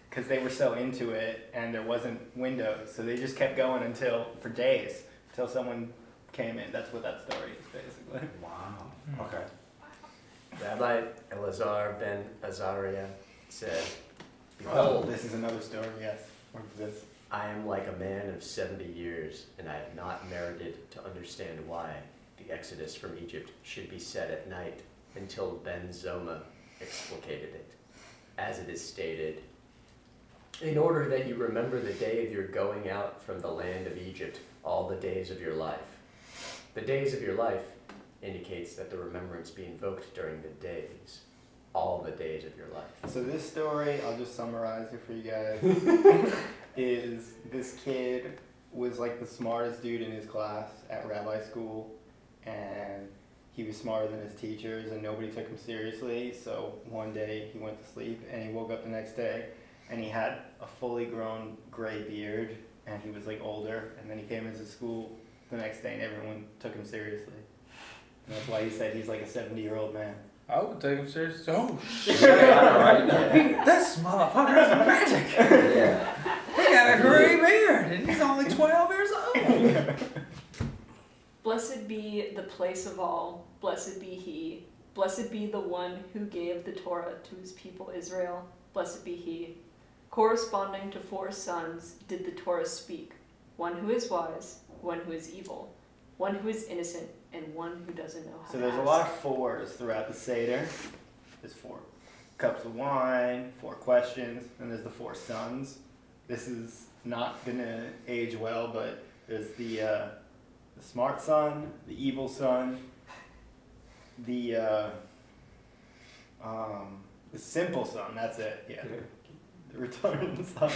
because they were so into it and there wasn't windows. So they just kept going for days until someone came in. That's what that story is basically. Wow. Okay. Rabbi Elazar ben Azariah said, Oh, "Behold, this is another story, yes. What is this? I am like a man of 70 years, and I have not merited to understand why the exodus from Egypt should be said at night until Ben Zoma explicated it. As it is stated, in order that you remember the day of your going out from the land of Egypt all the days of your life. The days of your life indicates that the remembrance be invoked during the days, all the days of your life. So this story, I'll just summarize it for you guys, is this kid was like the smartest dude in his class at rabbi school, and he was smarter than his teachers, and nobody took him seriously. So one day he went to sleep, and he woke up the next day, and he had a fully grown gray beard, and he was like older, and then he came into school the next day, and everyone took him seriously. And that's why he said he's like a 70-year-old man. I would take him seriously. Oh, shit. Yeah. This motherfucker is magic. Yeah. He got a gray beard and he's only 12 years old. Blessed be the place of all, blessed be he, blessed be the one who gave the Torah to his people Israel, blessed be he. Corresponding to 4 sons did the Torah speak, one who is wise, one who is evil, one who is innocent, and one who doesn't know how So to there's ask. a lot of 4s throughout the Seder. There's 4 cups of wine, 4 questions, and there's the 4 sons. This is not gonna age well, but there's the smart son, the evil son, the simple son. That's it. Yeah. The retarded son.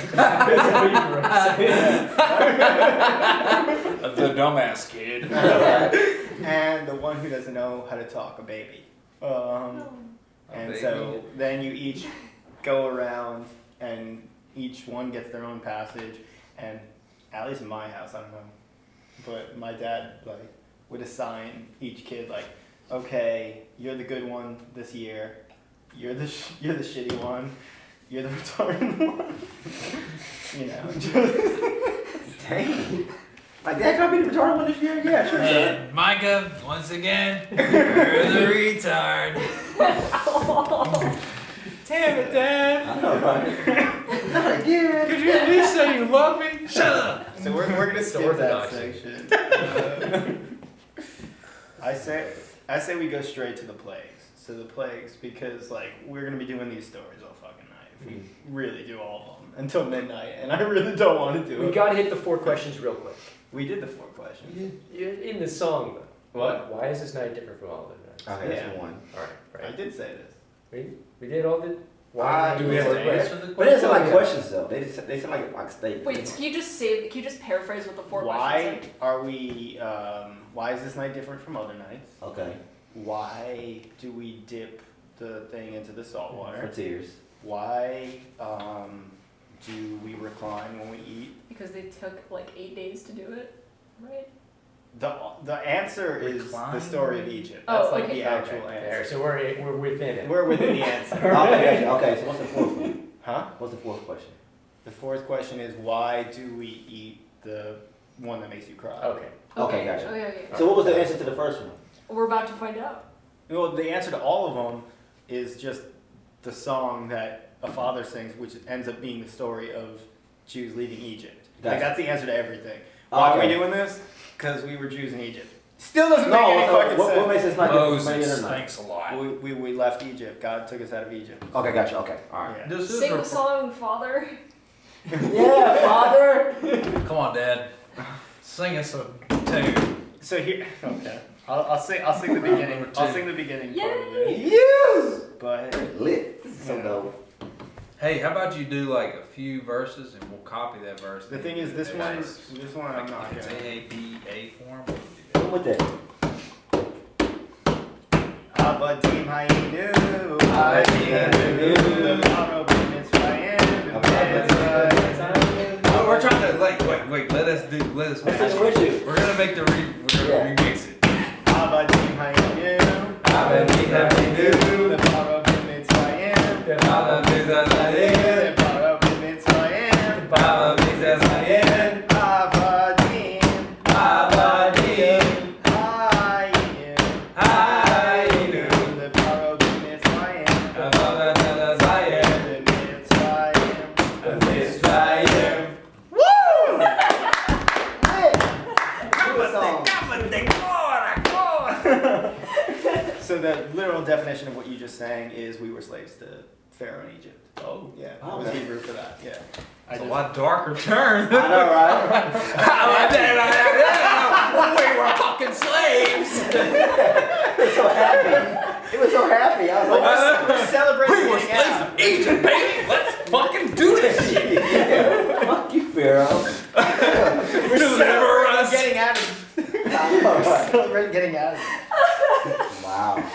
The dumbass kid. And the one who doesn't know how to talk, a baby. And so then you each go around and each one gets their own passage, and at least in my house, I don't know, but my dad like would assign each kid like, okay, you're the good one this year, you're the shitty one, you're the retarded one, you know. Dang. My dad can't be the retarded one this year? Yeah, sure. And Micah, once again, you're the retard. Damn it, Dad. I know, right? Not again. Could you at least say you love me? Shut up. So we're gonna skip that orthodoxy. section. I say we go straight to the plagues. So the plagues, because like we're gonna be doing these stories all fucking night. If we really do all of them until midnight, and I really don't want to do We it. gotta hit the 4 questions real quick. We did the 4 questions. In the song, though. What? Why is this night different from all other nights? Okay, Yeah. that's one. Alright, I right. did say this. We did all the... Do we have four to questions? answer the But they sound like Yeah. questions though. They sound like statements. Wait, can you just paraphrase what the 4 Why questions are we? Why is this night different from other nights? Okay. Why do we dip the thing into the salt For water? tears. Why do we recline when we eat? are? Because they took like 8 days to do it, right? The answer is the Recline? story of Egypt. Oh, That's like okay. the actual There, answer. so we're within it. We're within the answer. Okay, so what's the 4th one? Huh? What's the 4th question? The 4th question is why do we eat the one that makes you cry? Okay. Okay, gotcha. Okay. So what was the answer to the first one? We're about to find out. Well, the answer to all of them is just the song that a father sings, which ends up being the story of Jews leaving Egypt. Like Gotcha. that's the answer to everything. Why are Okay. we doing this? Because we were Jews in Egypt. Still doesn't make any fucking what sense. makes this not different from any Moses, other night? thanks a lot. We left Egypt. God took us out of Egypt. Okay, gotcha. Okay, all right. Yeah. This is Sing the refer- song, Father. Yeah, father. Come on, Dad. Sing us a tune. So here, okay. I'll sing the beginning. Number I'll 2. sing the beginning Yay! part of it. Yes. But Lit. So Yeah. dope. Hey, how about you do like a few verses and we'll copy that verse. the thing is, this one I'm Like, not if it's gonna. AAPA form, we'll do Come with that. Abadim Hayinu. Hayinu. The Paro B'Mitzrayim. Oh, we're trying to wait. Let us Let's do it with you. We're gonna make we're gonna remix it. Abadim Hayinu. The Paro B'Mitzrayim. The Paro B'Mitzrayim. literal definition of what you just sang is we were slaves to Pharaoh in Egypt. Oh, Yeah, Oh, it was okay. Hebrew for that. Yeah. it's a lot darker turn. I know, right? We were fucking slaves. It was so happy. It was so happy. I was like, We're celebrating. We were getting slaves out. of Egypt, baby. Let's fucking do this shit. yeah, fuck you, Pharaoh. We're celebrating getting out of. Celebrating getting out of. Wow.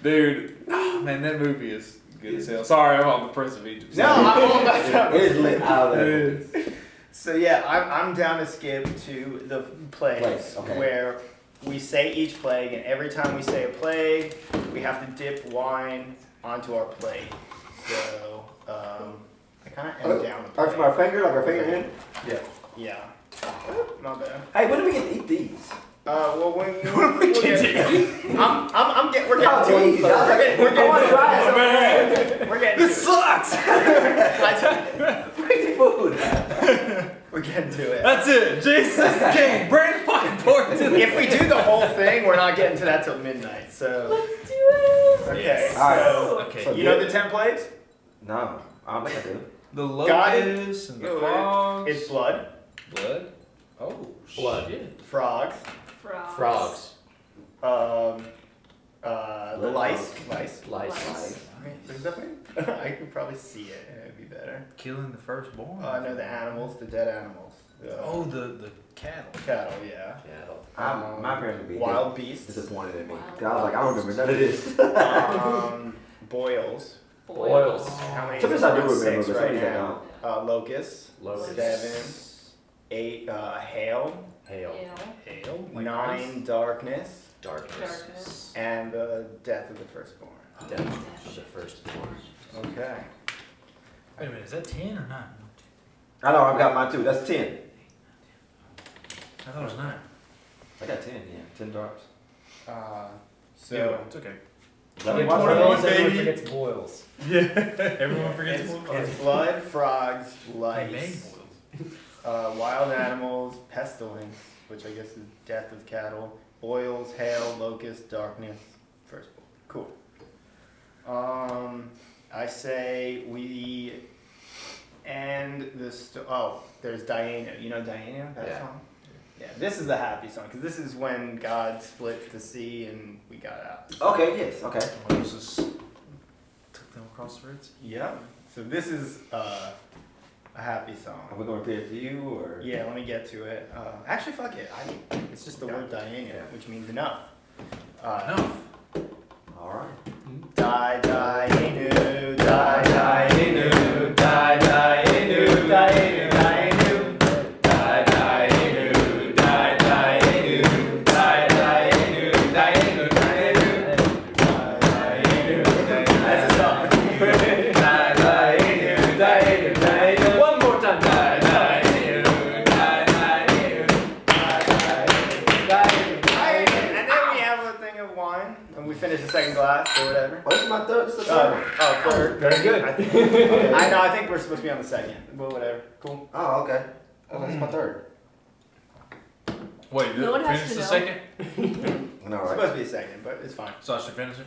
Dude, man, that movie is good as hell. Sorry, I'm on the Prince of Egypt. No, I'm all about that. It is lit out It there. is. So yeah, I'm down to skip to the plagues, Plagues, okay. where we say each plague, and every time we say a plague, we have to dip wine onto our plate. So I kind of am down with Or from our finger, like our finger in. Yeah. Not bad. Hey, when do we get to eat these? Well, when we get to we're getting to it. I want to try it. We're getting This to sucks. it. Crazy food. We're getting to it. That's it. Jesus is king. Bring the fucking pork to the. If we do the whole thing, we're not getting to that till midnight. So Let's do it. okay. Yes. All right. So, Okay. So you know the 10 plagues? No, I don't think I do. The God locusts and the frogs. It's blood, blood. Oh, Blood. shit. frogs, Frogs. the lice. Lice. There's nothing. I could probably see it. It'd be better. Killing the firstborn. No, the animals, the dead animals. Oh, the cattle. Cattle, yeah. My parents would be Wild beasts. disappointed in me. Wild 'Cause I was like, I don't remember none of this. Boils. Boils. How many? Sometimes I do remember, Six but right sometimes I now. Locusts. Locusts. 7. 8. Hail. Hail. Hail. 9. Darkness. Darkness. And the death of the firstborn. Death of the firstborn. Okay. Wait a minute, is that 10 or 9? I know, I've got mine too. That's 10. I thought it was 9. I got 10, yeah. 10 drops. So it's okay. Let me 20, watch 21, that. baby. forgets boils. Yeah. Everyone forgets it's blood, frogs, They made lice, boils. wild animals, pestilence, which I guess is death of cattle, boils, hail, locust, darkness, firstborn. Cool. I say we end there's Diana. You know Diana? That Yeah. song? Yeah, this is the happy song because this is when God split the sea and we got out. Okay, yes, okay. Moses took them across the Red Sea. Yeah. So this is a happy song. Are we going to repeat it to you, or? Yeah, let me get to it. Actually, fuck it. It's just the word Diana, which means enough. Enough. Alright. Die, die, inu, die, die, inu, die, die, inu, die, inu, die, inu, die, die, inu, die, die, inu, die, die, inu, die, inu, die, inu, die, die, inu. That's a song. Die, die, inu, die, inu, die, inu. One more time. Die, die, inu, die, die, inu, die, die, inu, die, inu, die, inu. And then we have a thing of wine, and we finish the second glass or whatever. Oh, this is my third. This is the third one. Third. Very good. I think we're supposed to be on the second. But whatever. Cool. Oh, okay. Oh, that's my third. Wait, No one has finish to the know. second? No, It's right. supposed to be a second, but it's fine. So I should finish it?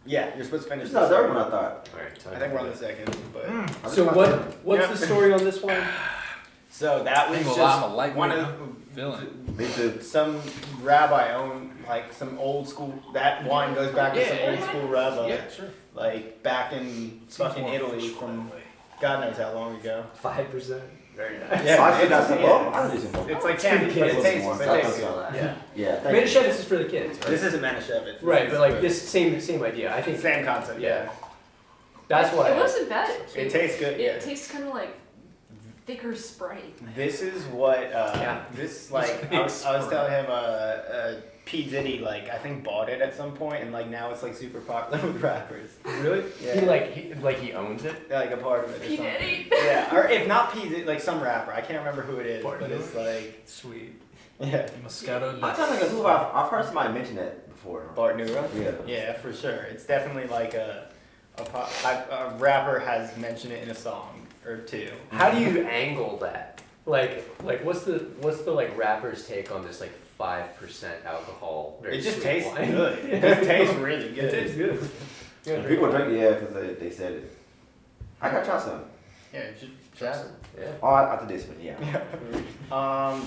Yeah, you're supposed to finish This is not the third one, I second. thought. I think we're on the second, but So what's the story on this one? so that was I'm just a lightweight. one I'm of feeling it. Me too. some rabbi owned like some old school. That wine goes back to some Yeah. old school rabbi, Yeah, sure. like back in fucking Italy from God knows how long ago. 5%. Very nice. Yeah, I forgot some. yeah. Oh, I'll do some more. It's like It's for candy, the but it kids. tastes, but it tastes Okay. good. Yeah. Yeah, thank you. Manischewitz is for the kids, right? This isn't Manischewitz. Right, but like this same idea. I think Same concept. Yeah. that's why. It wasn't bad. It tastes good. Yeah. It tastes kind of like thicker Sprite. This is what Yeah. this like I was telling him P Diddy like I think bought it at some point and like now it's like super popular with rappers. Really? Yeah. He owns it. Like a part of it. Or P. something. Diddy. Yeah, or if not P Diddy, like some rapper. I can't remember who it is, Part but of it's like Sweet. yeah. Moscato. I'm trying to think of who I've heard somebody mention that before. Bart Nura. Yeah. Yeah, for sure. It's definitely like a rapper has mentioned it in a song or two. How do you angle that? Like what's the like rapper's take on this like 5% alcohol? Very It just sweet tastes wine? good. It just tastes really good. It tastes good. And people drink it, yeah, because they said it. I gotta try some. Yeah, just try it. Yeah. Oh, after this, but yeah.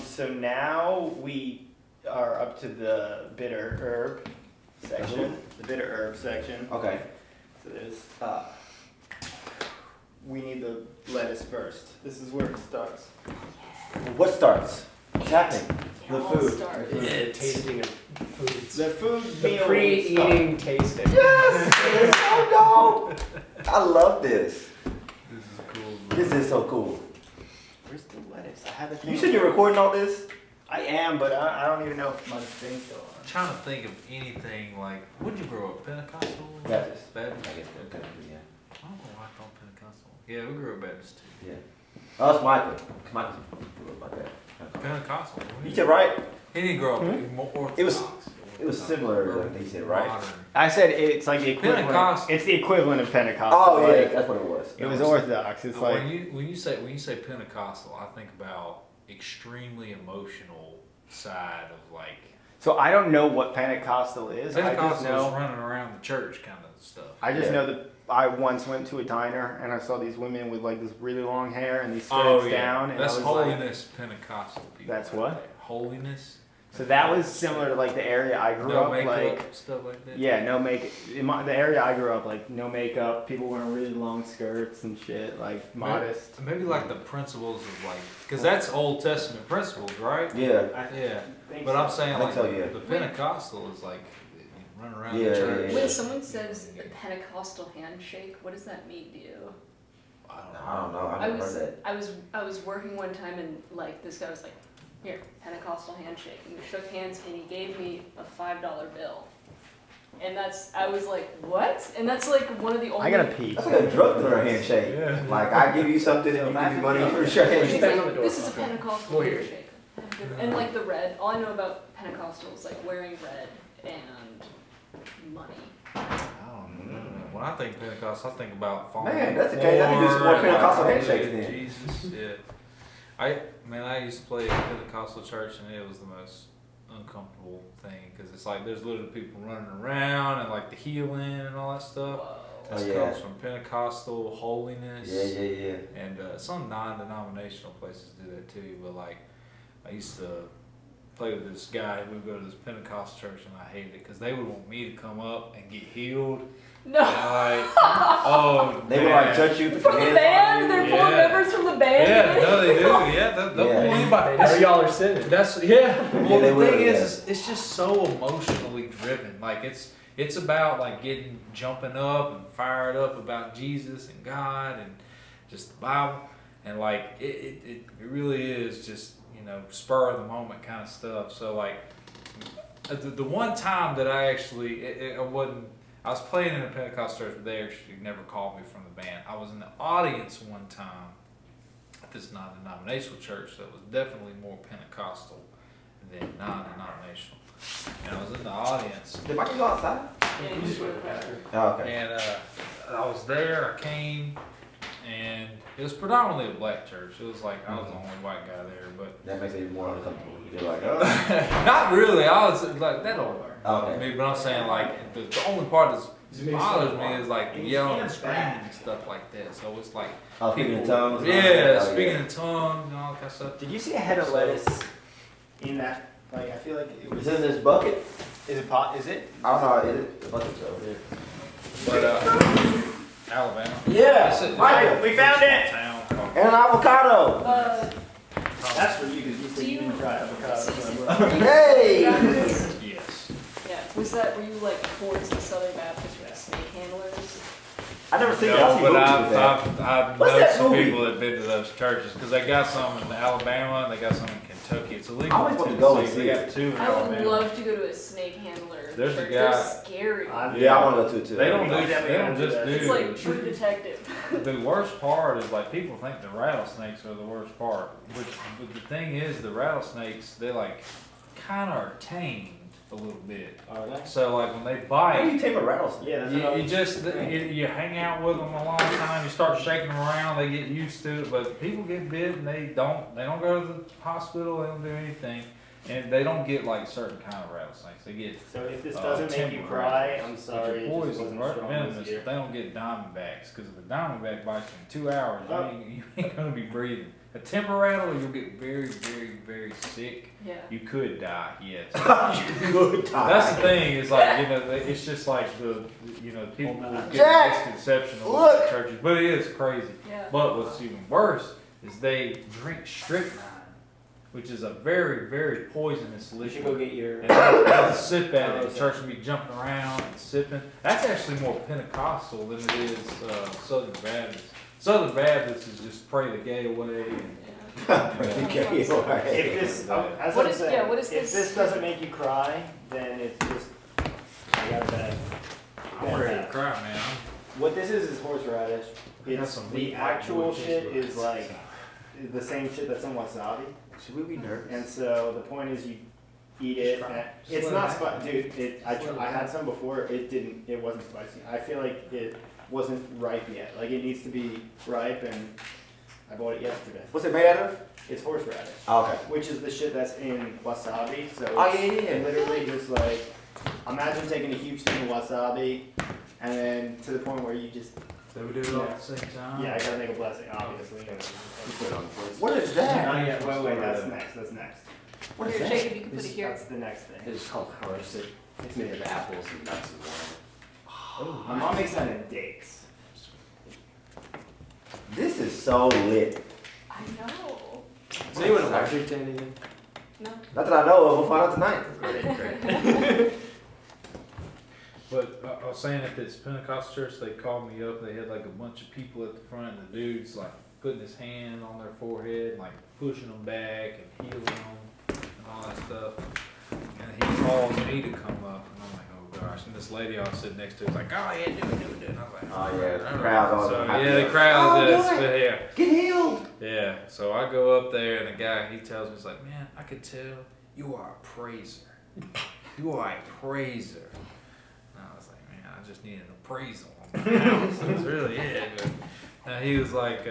So now we are up to the bitter herb section. The bitter herb section. Okay. So there's we need the lettuce first. This is where it starts. What starts? What's happening? The All food. stars. The tasting of foods. The food The meal pre-eating tasting. Yes! It's so dope! I love this. This is cool. This is so cool. Where's the lettuce? I have a You said you're recording all this? I am, but I don't even know if my thing's still on. I'm trying to think of anything like. When'd you grow up? Pentecostal? Baptist. Baptist? I guess okay, yeah. I don't know why I thought Pentecostal. Yeah, we grew up Baptist too. Yeah. Oh, it's Michael. Michael's about that. Pentecostal. You said right? He didn't grow up more Orthodox. It was similar to what he said, right? Modern. I said it's like the equivalent. Pentecost. It's the equivalent of Pentecostal. Oh, yeah, like, that's what it was. it was Orthodox. It's like when you say Pentecostal, I think about extremely emotional side of like so. I don't know what Pentecostal is. I just Pentecostal is know. running around the church kind of stuff. I just Yeah. know that I once went to a diner and I saw these women with like this really long hair and these skirts down. And that's I was holiness Pentecostal people. That's what? Holiness. So that was similar to like the area I grew No up. makeup, Like stuff like that. yeah, no make. The area I grew up, like no makeup, people wearing really long skirts and shit, like modest. Maybe like the principles of like, because that's Old Testament principles, right? Yeah. Yeah. Think But so. I'm saying I think like so, yeah. the Pentecostal is like you run around Yeah, the church. yeah, yeah. When someone says a Pentecostal handshake, what does that mean to you? I don't know. I don't know. I I never was heard that. I was working one time and like this guy was like, here, Pentecostal handshake, and we shook hands and he gave me a $5 bill, and I was like, what? And that's like one of the only. I gotta pee. That's like a drug dealer handshake. Yeah. Like, I give you something and you give me money for sure. He's Just bang like, on the door. this is a Pentecostal We're here. handshake. And like the red, all I know about Pentecostal is like wearing red and money. I don't know. When I think Pentecost, I think about falling. Man, that's the case. I think there's more Lord, Pentecostal like, handshakes then. Jesus, yeah. I used to play at a Pentecostal church, and it was the most uncomfortable thing because it's like there's literally people running around and like the healing and all that stuff. Whoa. That Oh, yeah. comes from Pentecostal holiness. Yeah. And some non-denominational places do that too. But like, I used to play with this guy. We would go to this Pentecostal church, and I hated it because they would want me to come up and get healed. No. And like, oh, They would like touch you, put From their the hands on band, you. they're pulling Yeah. members from the band. Yeah, no, they do. Yeah, they'll Yeah. pull anybody. Or y'all are sinning. That's yeah. Well, they the will, thing yeah. is, it's just so emotionally driven. Like it's about like jumping up and fired up about Jesus and God and just the Bible, and like it really is just spur of the moment kind of stuff. So like the one time that I actually I was playing in a Pentecostal church, but they actually never called me from the band. I was in the audience one time at this non-denominational church that was definitely more Pentecostal than non-denominational. And I was in the audience, Did Michael go outside? Yeah, you just went there. Oh, okay. and I was there. I came, and it was predominantly a black church. It was like I was the only white guy there, but That makes it even more uncomfortable. You're like, oh. not really. I was like that don't Okay. me, but I'm saying like the only part that bothers me is like yelling and screaming and stuff like that. So it's like Oh, speaking in tongues. and all yeah, that? Oh, speaking in tongues and all that kind of stuff. Did you see a head of lettuce in that? Like I feel like it was. Is it in this bucket? Is it pot? Is it? I don't know. Is it? The bucket's over there. But Alabama. Yeah, It's a- Michael. We found it. Town called- And an avocado. That's for you because you said Do you you- didn't try avocado. Hey! Yes. Yeah. Were you like towards the Southern Baptist or the snake handlers? I never seen that. No, I see but movies with that. I've What's known that some movie? people that have been to those churches because they got some in Alabama and they got some in Kentucky. It's illegal. I always in want to go and Tennessee. see They it. got two in I would Alabama. love to go to a snake handler. There's a church. guy- They're scary. Yeah, I want to go too. They don't We do. definitely They don't gotta do just that. do. It's like True Detective. The worst part is like people think the rattlesnakes are the worst part, but the thing is the rattlesnakes they like kind of are tamed a little bit. Are they? So like when they How do bite, you tame a rattlesnake? Yeah, that's what I you was just thinking. you hang out with them a long time. You start shaking them around. They get used to it. But people get bit and they don't go to the hospital. They don't do anything, and they don't get like certain kind of rattlesnakes. They get So if this doesn't make you timber cry, rattlesnakes, I'm which sorry. are It just poison, wasn't right? strong Venomous. this year. They don't get diamondbacks because if a diamondback bites you in 2 hours, Oh. you ain't gonna be breathing. A timber rattle, you'll get very, very, very sick. Yeah. You could die. Yes. You could die. That's the thing. Is like it's just like the people will get Jack, a misconception of look. what the churches, but it is crazy. Yeah. But what's even worse is they drink strychnine, which is a very, very poisonous You should go liquid. get your. And they'll sip at it. Oh, The church will be jumping around and sipping. That's actually more Pentecostal than it is Southern Baptist. Southern Baptist is just pray the gay away. And, Okay, all right. If this, as What I'm is- saying, yeah, what is if this? this doesn't make you cry, then it's just. I got a bad. I'm ready to cry, man. What this is horseradish. That's It's some the weak actual white boy shit Facebook. is like the same shit that's in wasabi, Should we be nervous? and so the point is you eat it. Just try. And Just it's let not it spicy, dude. I had some before. It wasn't spicy. I feel like it wasn't ripe yet. Like it needs to be ripe, and I bought it yesterday. What's it made out of? It's horseradish, Okay. which is the shit that's in wasabi. So Oh, it's yeah. literally just like imagine taking a huge thing of wasabi, and then to the point where you just So we do it all at the same time? I gotta make a blessing, obviously. What is that? Not yet. Wait, that's next. That's next. What is Here, that? Jacob, you can put it here. That's the next thing. It's called harvested. It's made of apples and nuts and wine. My mom makes that in dates. This is so lit. I know. Is anyone allergic to anything? No. Not that I know of. We'll find out tonight. Great. But I was saying at this Pentecostal church, they called me up. They had like a bunch of people at the front, and the dude's like putting his hand on their forehead, and, like pushing them back and healing them and all that stuff. And he called me to come up, and I'm like, oh gosh. And this lady I was sitting next to was like, oh yeah, do it. And I was like, Oh, yeah, the all right. crowd's all So, happy. yeah, the crowd Oh, is, do it. but yeah. Get healed. Yeah, so I go up there and the guy, he tells me, he's like, man, I could tell you are a praiser. You are a praiser. And I was like, man, I just need an appraisal on my house. That's really it. But, he was like,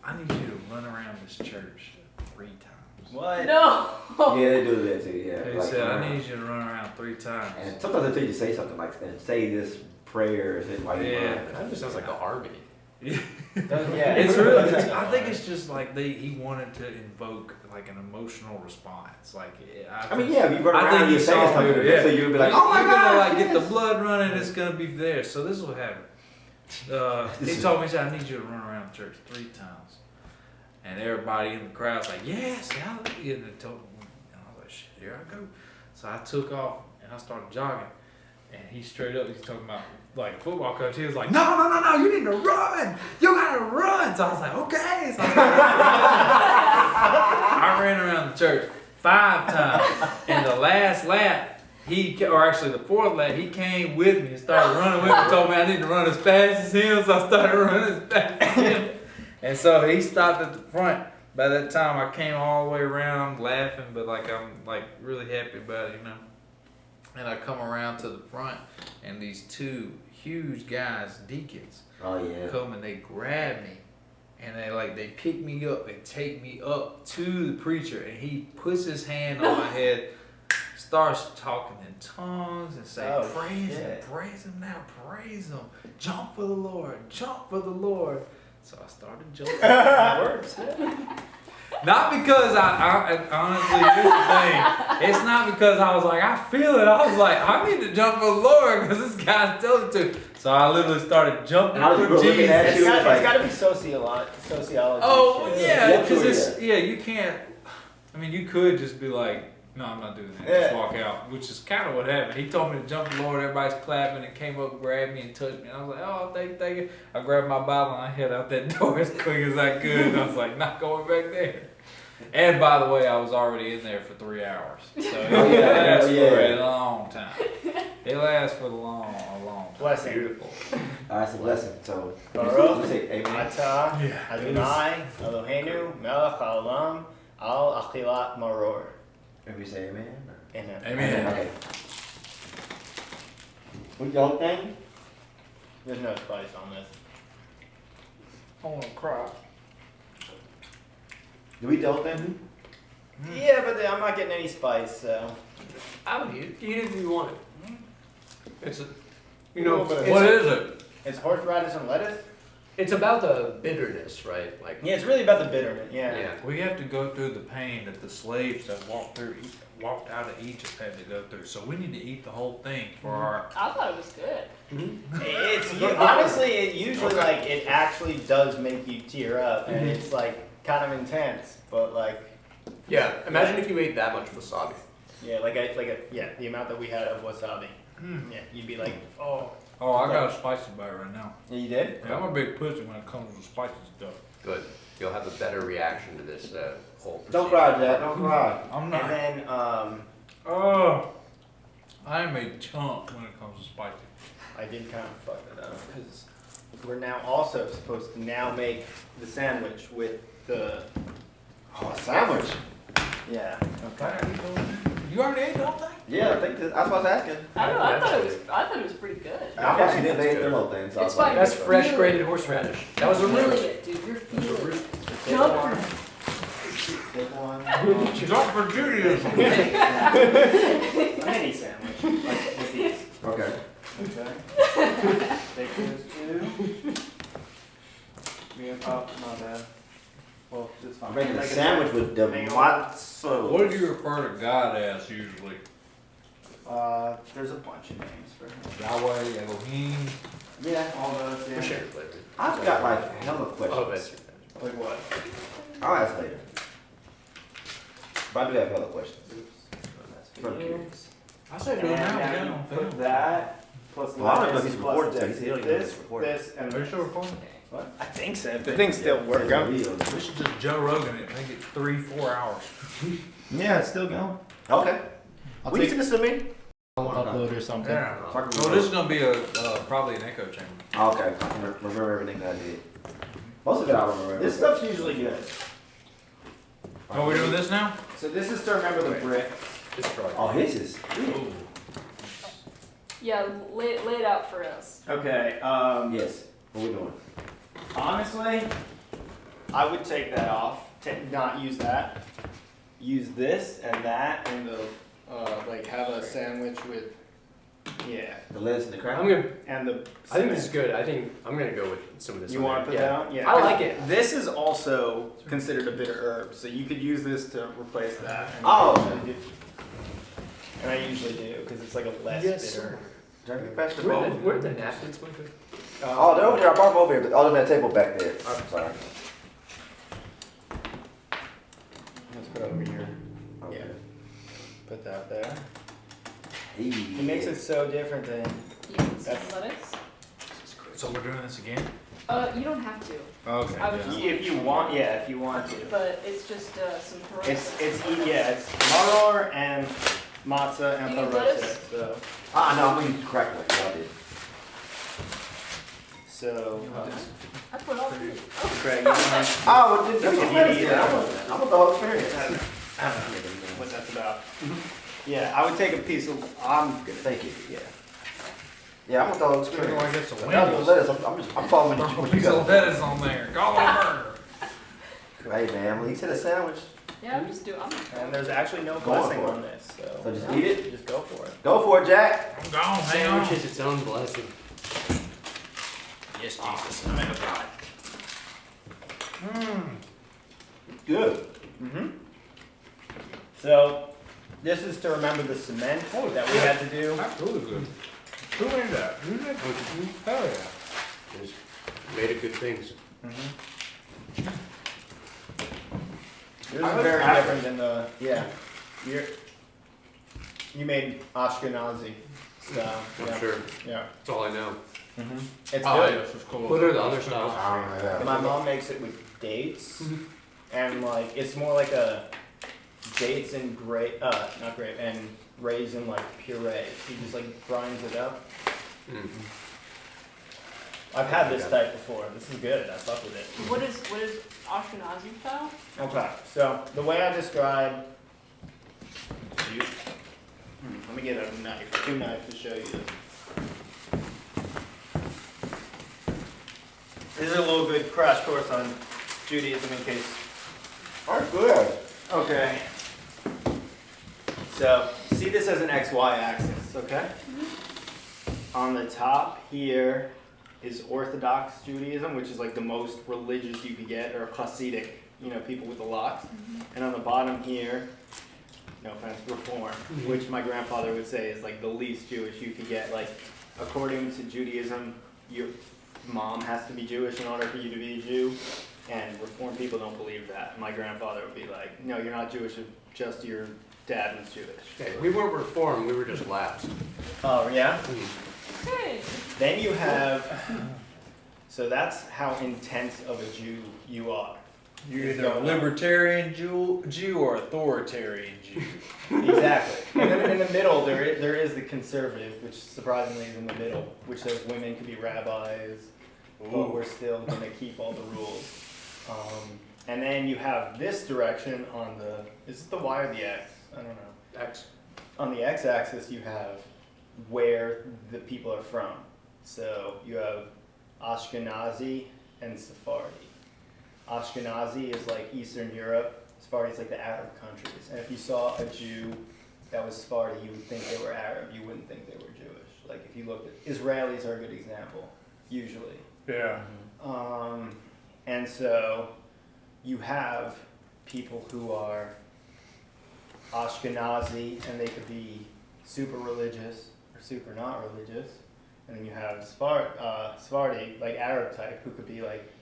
I need you to run around this church 3 times. What? No. Yeah, they do that too. Yeah. He Like, said, I need you to run around 3 times. And sometimes they tell you to say something like, and say this prayer. Is it like? Yeah. Kind of just sounds like the army. Yeah. It's really. I think it's just like he wanted to invoke like an emotional response. Like I mean, yeah, if you run I around think and he you say saw something, it, yeah. so you'll be like, oh my You're god, gonna like get the yes. blood running. It's gonna be there. So this is what happened. He told me, he said, I need you to run around the church 3 times, and everybody in the crowd's like, yes, hallelujah. And they told me, and I was like, shit, here I go. So I took off and I started jogging, and he straight up, he's talking about like a football coach. He was like, no, you need to run. You gotta run. So I was like, okay. So I ran around the church 5 times, and the last lap, or actually the 4th lap, he came with me and started running with me. Told me I need to run as fast as him, so I started running as fast as him. And so he stopped at the front. By that time, I came all the way around, laughing, but like I'm like really happy about it, And I come around to the front, and these 2 huge guys, deacons, Oh yeah. come and they grab me, and they pick me up and take me up to the preacher, and he puts his hand on my head, starts talking in tongues and say, Oh, praise shit. him now, praise him, jump for the Lord, jump for the Lord. So I started jumping. Works. Not because I honestly, here's the thing. It's not because I was like, I feel it. I was like, I need to jump for the Lord because this guy's telling me to. So I literally started jumping How for people looking at Jesus. you? It's got to be sociology. Oh shit. yeah, Yeah, because sure, you can't. I mean, you could just be like, no, I'm not doing that. Just Yeah. walk out, which is kind of what happened. He told me to jump the Lord. Everybody's clapping and came up, grabbed me, and touched me. And I was like, oh, thank you. I grabbed my Bible and I head out that door as quick as I could. And I was like, not going back there. And by the way, I was already in there for 3 hours. So it lasts for a long time. It lasts for a long time. Blessing. Beautiful. That's a blessing. So, Baruch we say amen. Ata Yeah. Adonai Eloheinu Melech Haolam Al Achilat Maror. Maybe say amen. Amen. Amen. Okay. What y'all think? There's no spice on this. I want to cry. Do we don't think? Yeah, but I'm not getting any spice, so. I would eat it if you want it. It's a, you A know, little bit of- it's, What is it? It's horseradish and lettuce? it's about the bitterness, right? Like, Yeah, it's really about the bitterness, yeah. We have to go through the pain that the slaves that walked out of Egypt had to go through. So we need to eat the whole thing for our. I thought it was good. It's honestly, it usually like it actually does make you tear up, and it's like kind of intense, but like Yeah, imagine if you ate that much wasabi. yeah, the amount that we had of wasabi. Yeah, you'd be like, oh. Oh, I got a spicy bite right now. Yeah, you did? Yeah, I'm a big pussy when it comes to spicy stuff. Good. You'll have a better reaction to this whole Don't procedure. cry, Jack. Don't cry. I'm And not. then Oh, I am a chunk when it comes to spicy. I did kind of fuck that up because we're now also supposed to now make the sandwich with the Oh, a sandwich. yeah. Okay. You already ate the whole thing? Yeah, I think that's what I was asking. I don't know. I thought it was pretty good. I thought she did. They ate their whole thing. So I It's was like, fine. That's fresh grated horseradish. That was a Feeling root. it, dude. You're feeling it. Take Jump one. for Take one. Jump for Judaism. Any sandwich, like with these. Okay. Okay. Take those two. Oh, not bad. Well, it's fine. I'm making a Make sandwich with the Make a- matzo. What do you refer to God as usually? There's a bunch of names for him. Yahweh, Elohim. Yeah, all those. For Yeah. sure, flavor. I've got like hella Oh, questions. that's Like what? I'll ask later. But I do have hella questions. That's I'm curious. I say do it And now. now Again you on put film. that plus Well, I don't know if lettuce he's plus recording, so this, he don't even know if this, it's recording. this, and Are you this. still recording? What? I think so. If the thing still works. We should just Joe Rogan it. Make it 3-4 hours. Yeah, it's still going. Okay. I'll Will you take send this to me? upload or something. Yeah. So I can So this is gonna be a probably an echo chamber. Okay. I can remember everything that I did. Most of it I remember. This stuff's usually good. Oh, we doing this now? So this is to remember the brick. It's probably. Oh, his is. Ooh. Yeah, lay it out for us. Okay. Yes. What we doing? Honestly, I would take that off. Not use that. Use this and that, and the like have a sandwich with yeah, The lettuce and the crab? I'm gonna. and the. I think this is good. I think I'm gonna go with some of this. You on want to put there. that on? Yeah. I like it. This is also considered a bitter herb, so you could use this to replace that. And Oh. And I usually do because it's like a less Yes. bitter. Did I get past the Where bowl? where the napkins went to? Oh, they're over there. I brought them over here. But oh, they're on that table back there. I'm sorry. Let's put it over here. Okay. Put that there. He He makes it so different than. Yeah, some That's- lettuce. So we're doing this again? You don't have to, Okay. I was just- If you want, yeah, if you want to. but it's just some harissa. It's maror and matzah and You need harissa. lettuce? So No, I'm going to use crackling. Yeah, I did. so I put all three. Craig, you want Oh, well, that's If what you lettuce need is. that. I'm with the whole experience. what that's about? Yeah, I would take a piece of. I'm good. Thank you. Yeah. Yeah, I'm with the whole Where do I experience. get some But now the wings? lettuce, I'm following what you Piece of got. lettuce on there. Call it a burger. Hey, man, when you said a sandwich, Yeah, I'm just doing. And there's actually no Going blessing for it. on this, so so just eat it. just go for it. Go for it, Jack. I'm gone. Hang Sandwich on. is its own blessing. Yes, Jesus. I'm in a God. Good. Mm-hmm. So this is to remember the cement that we had to do. That's really good. Who made that? Who made that? Hell yeah. There's made of good things. This is very different than the you made Ashkenazi style. I'm Yeah. sure. Yeah. That's all I know. It's Oh, good. yes, of course. What are the other styles? My mom makes it with dates, and like it's more like a dates and not grape, and raisin like puree. He just like grinds it up. Mm. I've had this type before. This is good. I fuck with it. What is Ashkenazi style? Okay, so the way I describe, let me get a knife, two knives to show you this. This is a little good crash course on Judaism in case. That's good. Okay. So, see this as an XY axis, okay? On the top here is Orthodox Judaism, which is like the most religious you could get, or Hasidic, people with the locks. And on the bottom here, no offense, Reform, which my grandfather would say is like the least Jewish you could get. Like, according to Judaism, your mom has to be Jewish in order for you to be a Jew, and Reform people don't believe that. My grandfather would be like, no, you're not Jewish, just your dad was Jewish. Okay, we weren't reformed, we were just lapsed. Oh, yeah? Hey. Then you have, so that's how intense of a Jew you are. You're either a libertarian Jew or authoritarian Jew. Exactly. And then in the middle, there is the conservative, which surprisingly is in the middle, which says women could be rabbis, but we're still going to keep all the rules. And then you have this direction on the, is it the Y or the X? I don't know. X. On the X-axis, you have where the people are from. So you have Ashkenazi and Sephardi. Ashkenazi is like Eastern Europe. Sephardi is like the Arab countries. And if you saw a Jew that was Sephardi, you would think they were Arab. You wouldn't think they were Jewish. Like if you looked at, Israelis are a good example, usually. Yeah. And so you have people who are Ashkenazi, and they could be super religious or super not religious. And then you have Sephardi, like Arab type, who could be like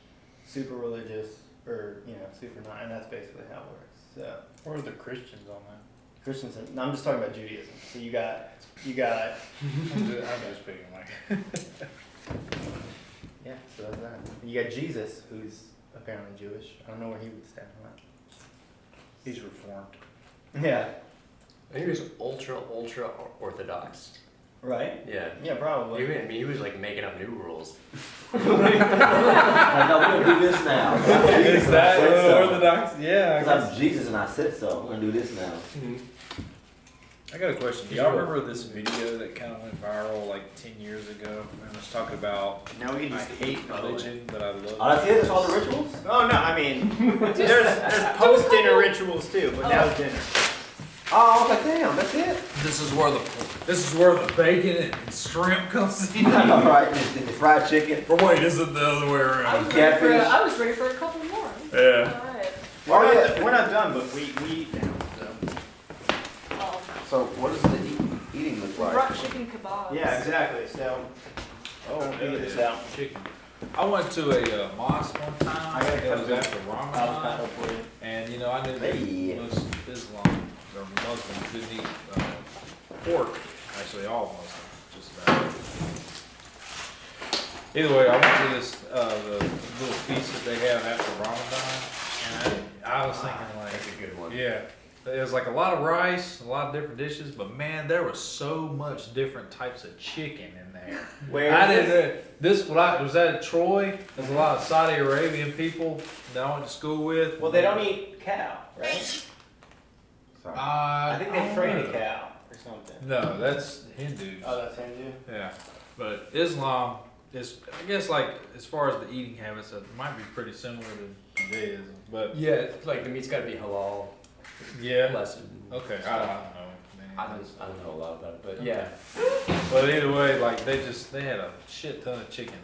super religious or super not, and that's basically how it works. So Where are the Christians on that? Christians, no, I'm just talking about Judaism. So you got. I'm just picking like. Yeah, so that's that. You got Jesus, who's apparently Jewish. I don't know where he would stand on that. He's reformed. Yeah. I think he was ultra orthodox. Right? Yeah. Yeah, probably. He was like making up new rules. No, we're gonna do this now. Is that I said so. Orthodox? Yeah. Because I'm Jesus and I said so. We're gonna do this now. I got a question. Do y'all remember this video that kind of went viral like 10 years ago? And was talking about Now we can I just hate religion, but I love Oh, that's it? That's all the rituals? Oh no, I mean, there's post dinner rituals too, but now it's dinner. Oh, I was like, damn, that's it? This is where the bacon and shrimp comes in. All right, and the fried chicken. Or wait, is it the other way around? Catfish. I was ready for a couple more. Yeah. All right. Oh, yeah. We're not done, but we eat now. So. So what does the eating look We like? brought chicken kebabs. Yeah, exactly. So Oh, figure this out. Chicken. I went to a mosque one time. I gotta It was cut after avocado Ramadan, for you. and I knew Hey. that most Islam or Muslims didn't eat pork. Actually, all Muslims, just about. Either way, I went to this the little feast that they have after Ramadan, and I was thinking like, That's a good one. yeah. There was like a lot of rice, a lot of different dishes, but man, there was so much different types of chicken in there. Where I is didn't. This was at Troy. There's a lot of Saudi Arabian people that I went to school with. Well, they don't eat cow, right? Sorry. I think they don't train know. a cow or something. No, that's Hindus. Oh, that's Hindu? Yeah, but Islam is, I guess, like as far as the eating habits, it might be pretty similar to Judaism. But Yeah, like the meat's got to be halal. yeah, Less. okay, I don't know. Man. I don't know a lot about it, but yeah. But either way, like they had a shit ton of chicken.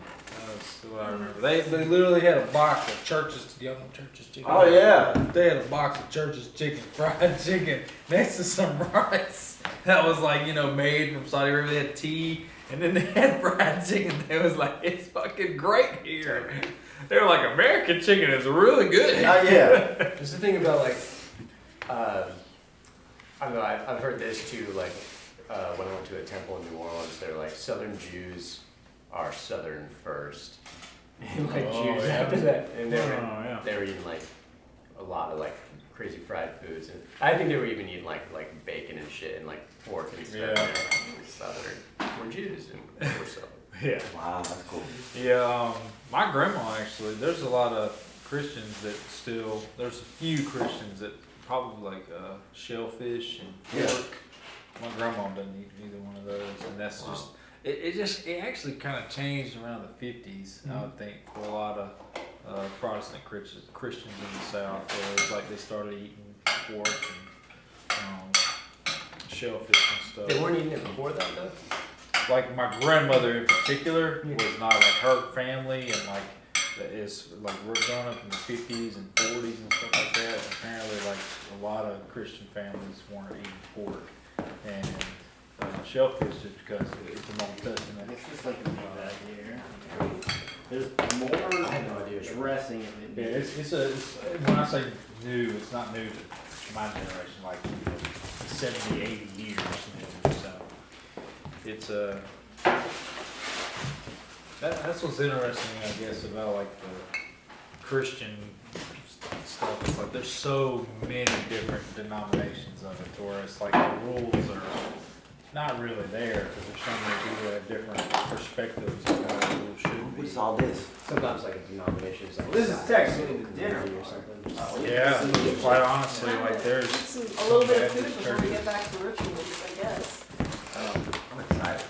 That's what I remember. They literally had a box of churches, young churches chicken. Oh, yeah. They had a box of churches chicken, fried chicken, next to some rice that was like made from Saudi Arabia. They had tea, and then they had fried chicken. They was like, it's fucking great here. They were like, American chicken is really good. Oh, yeah. There's the thing about like, I don't know. I've heard this too. Like when I went to a temple in New Orleans, they're like Southern Jews are Southern first, and like Oh, Jews yeah. after that, and yeah. they were eating like a lot of like crazy fried foods, and I think they were even eating like bacon and shit and like pork and stuff. Yeah. And they're like, we're Southern. We're Jews and we're Southern. Yeah. Wow, that's cool. Yeah, my grandma actually, there's a lot of Christians that still, there's a few Christians that probably like shellfish and Yeah. pork. My grandma doesn't eat either one of those, and that's just, it actually kind of changed around the 50s, I would think, for a lot of Protestant Christians in the South, where it was like they started eating pork and shellfish and stuff. They weren't eating it before that though? Like my grandmother in particular was not like her family, and like is like we're growing up in the 50s and 40s and stuff like that. Apparently, like a lot of Christian families weren't eating pork and shellfish just because it's an Old Testament. This is like a big bag here. There's more I had no idea. dressing in Yeah, it. it's when I say new, it's not new to my generation, like 70, 80 years new. So it's that's what's interesting, I guess, about like the Christian stuff. It's like there's so many different denominations of it, to where it's like the rules are not really there because there's so many people that have different perspectives of how the rules should be. What's all this? Sometimes like a denomination is like This is technically the dinner or something. Yeah, quite honestly, like there's A little bit of food before we get back to rituals, I guess. I'm excited.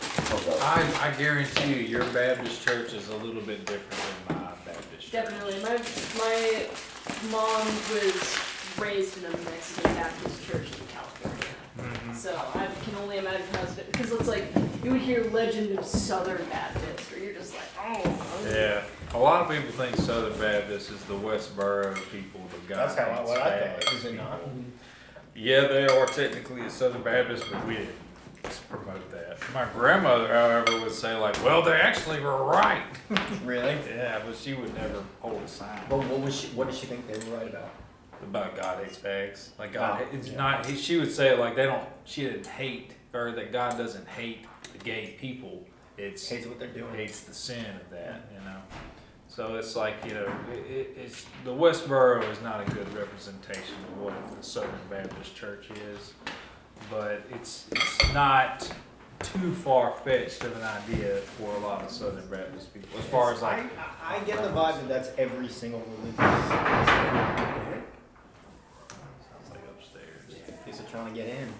I guarantee you, your Baptist church is a little bit different than my Baptist church. Definitely. My mom was raised in a Mexican Baptist church in California. Mhm. So I can only imagine how it's different. Because it's like, you would hear legend of Southern Baptist, where you're just like, oh. Yeah, a lot of people think Southern Baptist is the Westboro people, the guys. That's how what I thought. Is it not? Yeah, they are technically a Southern Baptist, but we didn't promote that. My grandmother, however, would say like, well, they actually were right. Really? Yeah, but she would never hold a sign But what did she think they were right about? about God hates fags. Like God, Oh, it's yeah. not. She would say like she didn't hate, or that God doesn't hate the gay people. It's Hates what they're doing. hates the sin of that, you know. So it's like, you know, it's the Westboro is not a good representation of what the Southern Baptist Church is, but it's not too far fetched of an idea for a lot of Southern Baptist people. As far as like, I get the vibe that that's every single religion. sounds like upstairs. People trying to get in.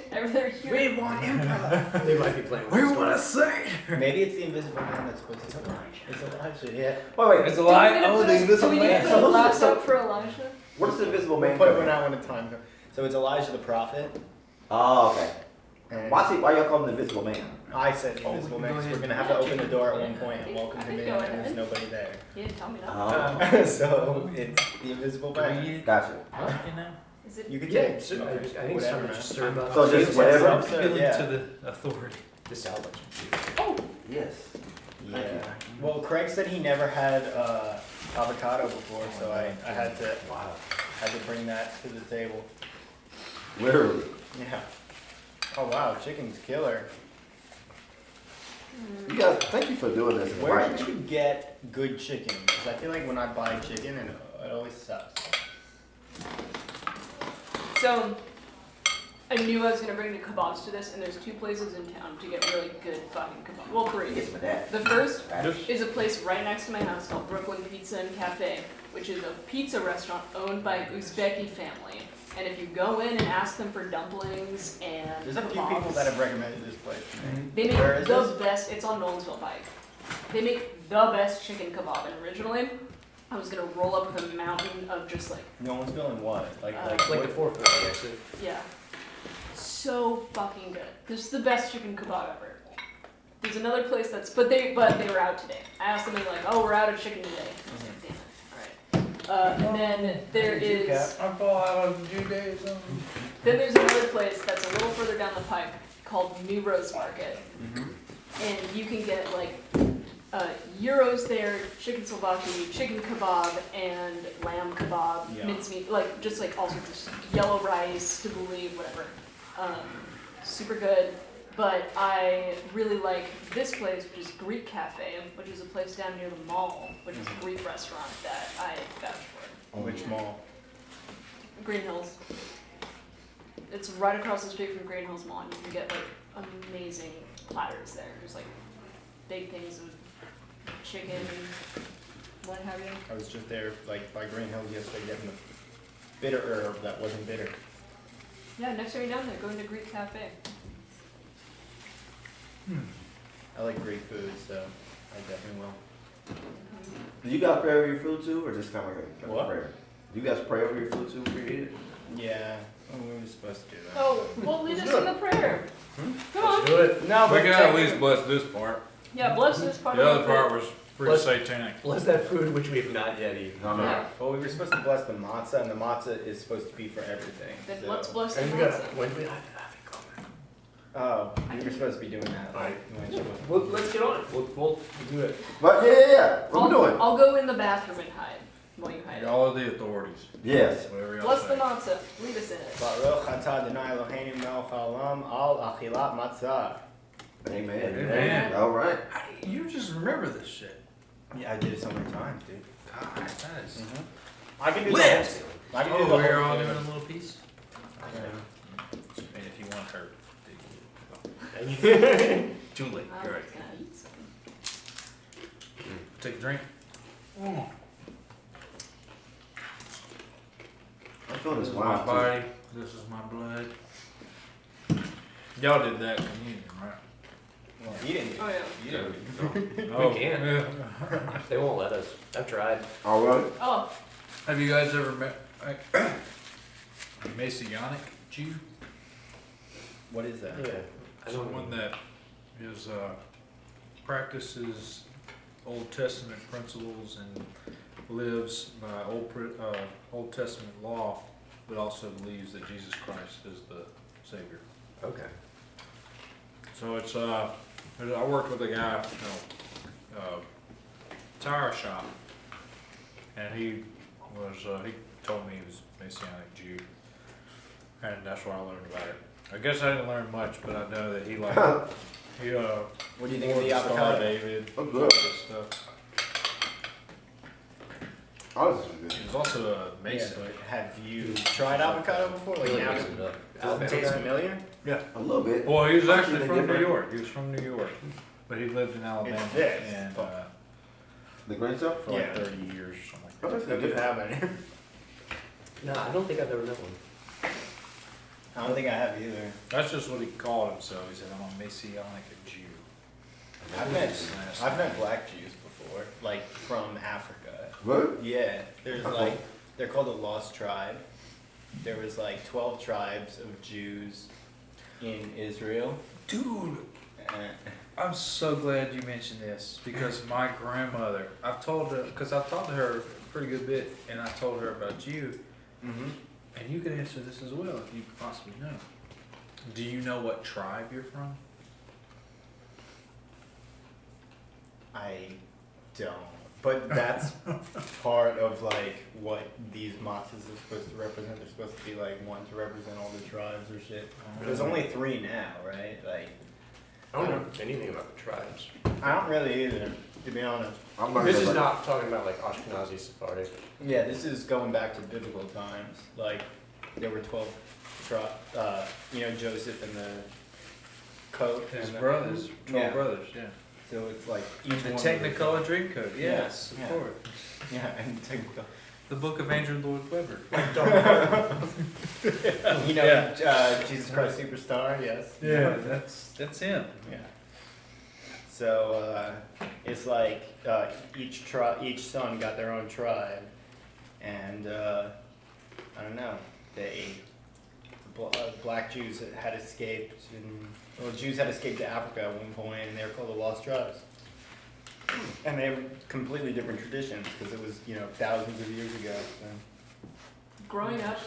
They're here. want improv. They might be playing with We this want to story. say. Maybe it's the invisible man that's supposed to come. It's Elijah, yeah. Wait, It's a Do we lie. need to Oh, put the a- invisible do we need to man. put a blast up for Elijah? What is the invisible We'll man? put it doing? when I want to time. So it's Elijah the prophet. Oh, okay. And Why y'all call him the invisible man? I said the Oh, invisible we man can go 'cause we're ahead gonna have to open the door at one point and welcome him in, and there's nobody there. He didn't tell me that. Oh, So it's the invisible man. gotcha. You know, Is it? You could Yeah, take so I think whatever, it's man. just serve up. So just whatever? Yeah. appealing to the authority. This salad. Yes. Yeah. Well, Craig said he never had avocado before, so I had to bring that to the table. Literally. Yeah. Oh wow, chicken's killer. You guys, thank you for doing this. and Where inviting did me. you get good chicken? Because I feel like when I buy chicken, it always sucks. So, I knew I was gonna bring the kebabs to this, and there's two places in town to get really good fucking kebabs. Well, three. Get some of that. The first Right. is a place right next to my house called Brooklyn Pizza and Cafe, which is a pizza restaurant owned by Uzbeki family. And if you go in and ask them for dumplings and There's a few kebabs, people that have recommended this place to me. they make Where is the this? best. It's on Nolensville Pike. They make the best chicken kebab. And originally, I was gonna roll up with a mountain of just like, No one's feeling what? Like Like Like the 440 exit. yeah, so fucking good. This is the best chicken kebab ever. There's another place that's, but they were out today. I asked them, and they're like, oh, we're out of chicken today. I was like, damn it. All right. And then there is. I fall out of Judaism. Then there's another place that's a little further down the pike called New Rose Market, and you can get like gyros there, chicken souvlaki, chicken kebab, and lamb kebab, Yeah. mincemeat, like just like all sorts of yellow rice, tabbouleh, whatever. Super good. But I really like this place, which is Greek Cafe, which is a place down near the mall, which is a Greek restaurant that I vouch for. Which mall? Green Hills. It's right across the street from Green Hills Mall, and you can get like amazing platters there. There's like big things of chicken, what have you. I was just there like by Green Hills yesterday getting the bitter herb that wasn't bitter. Yeah, next time you're down there, go into Greek Cafe. I like Greek food, so I definitely will. Do you guys pray over your food too, or just kind of like a What? prayer? Do you guys pray over your food too before you eat it? Yeah, we were supposed to do that. Oh, well, lead us in the prayer. Come Let's on. do it. No, We but gotta at least bless this part. Yeah, bless this part The of other the part food. was pretty Bless- satanic. Bless that food which we have not yet eaten. No, no. Yeah. Well, we were supposed to bless the matzah, and the matzah is supposed to be for everything. Then so- let's bless the And we got matzah. when we I think Oh, we were supposed to be doing that. Alright. Well, let's get on it. We'll do it. But yeah. What we doing? I'll go in the bathroom and hide while you hide it. Y'all are the authorities. Yes. Whatever y'all Bless say. the matzah. Lead us in it. Baruch atah Adonai Eloheinu melech haolam al achilat matzah. Amen. Amen. All right. How do you just remember this shit? Yeah, I did it so many times, dude. God, that is. I can do Lit. the I can do the Oh, we're whole all thing. doing a little piece? Yeah. And if you want her, Thank too late. I You're was right. gonna eat something. Take a drink. I'm feeling This this is my wine body. This is my blood. Y'all did that communion, right? Well, he didn't. Oh, yeah. You didn't. Oh, can. yeah. They won't let us. I've tried. too. All right. Oh, Have you guys ever met a Messianic Jew? What is that? Yeah. I don't Someone that is practices Old Testament principles and lives by Old Testament law, but also believes that Jesus Christ is the Savior. Okay. So it's I worked with a guy, tire shop, and he told me he was a Messianic Jew, and that's where I learned about it. I guess I didn't learn much, but I know that he What do you think of wore the Star of avocado? David, I'm all good. this stuff. Oh, this is good. He was also a Mason. Yeah, but have you tried avocado before? Like Really now, mixing it up. does it taste familiar? A little bit. Well, he was actually Something from New different. York. He was from New York, but he lived in Alabama It's this. and The green stuff? for like Yeah. 30 years or something like Oh, that. that's Have you good. have any? No, I don't think I've ever met one. I don't think I have either. That's just what he called himself. He said, "I'm a Messianic Jew." I've met black Jews before, like from Africa. What? Yeah, there's Okay. like they're called the Lost Tribe. There was like 12 tribes of Jews in Israel. Dude, Uh, I'm so glad you mentioned this because my grandmother, I've talked to her a pretty good bit, and I told her about you, and you could answer this as well if you possibly know. Do you know what tribe you're from? I don't. But that's part of like what these matzahs are supposed to represent. They're supposed to be like one to represent all the tribes or shit. There's only 3 now, right? Like I don't know anything about the tribes. I don't really either, to be honest. I'm not This good is at- not talking about like Ashkenazi Sephardic. Yeah, this is going back to biblical times. Like there were 12 Joseph and the coat. His and the- brothers, 12 Yeah. brothers, yeah. So it's like each The one was Technicolor Dreamcoat, yes, Yeah. of course. Yeah, and Technicolor. The Book of Andrew Lloyd Webber. Jesus Christ Superstar, yes. Yeah, that's him. Yeah. So it's like each son got their own tribe, and I don't know. Black Jews had escaped, Jews had escaped to Africa at one point, and they were called the Lost Tribes. And they have completely different traditions because it was thousands of years ago. So. growing up,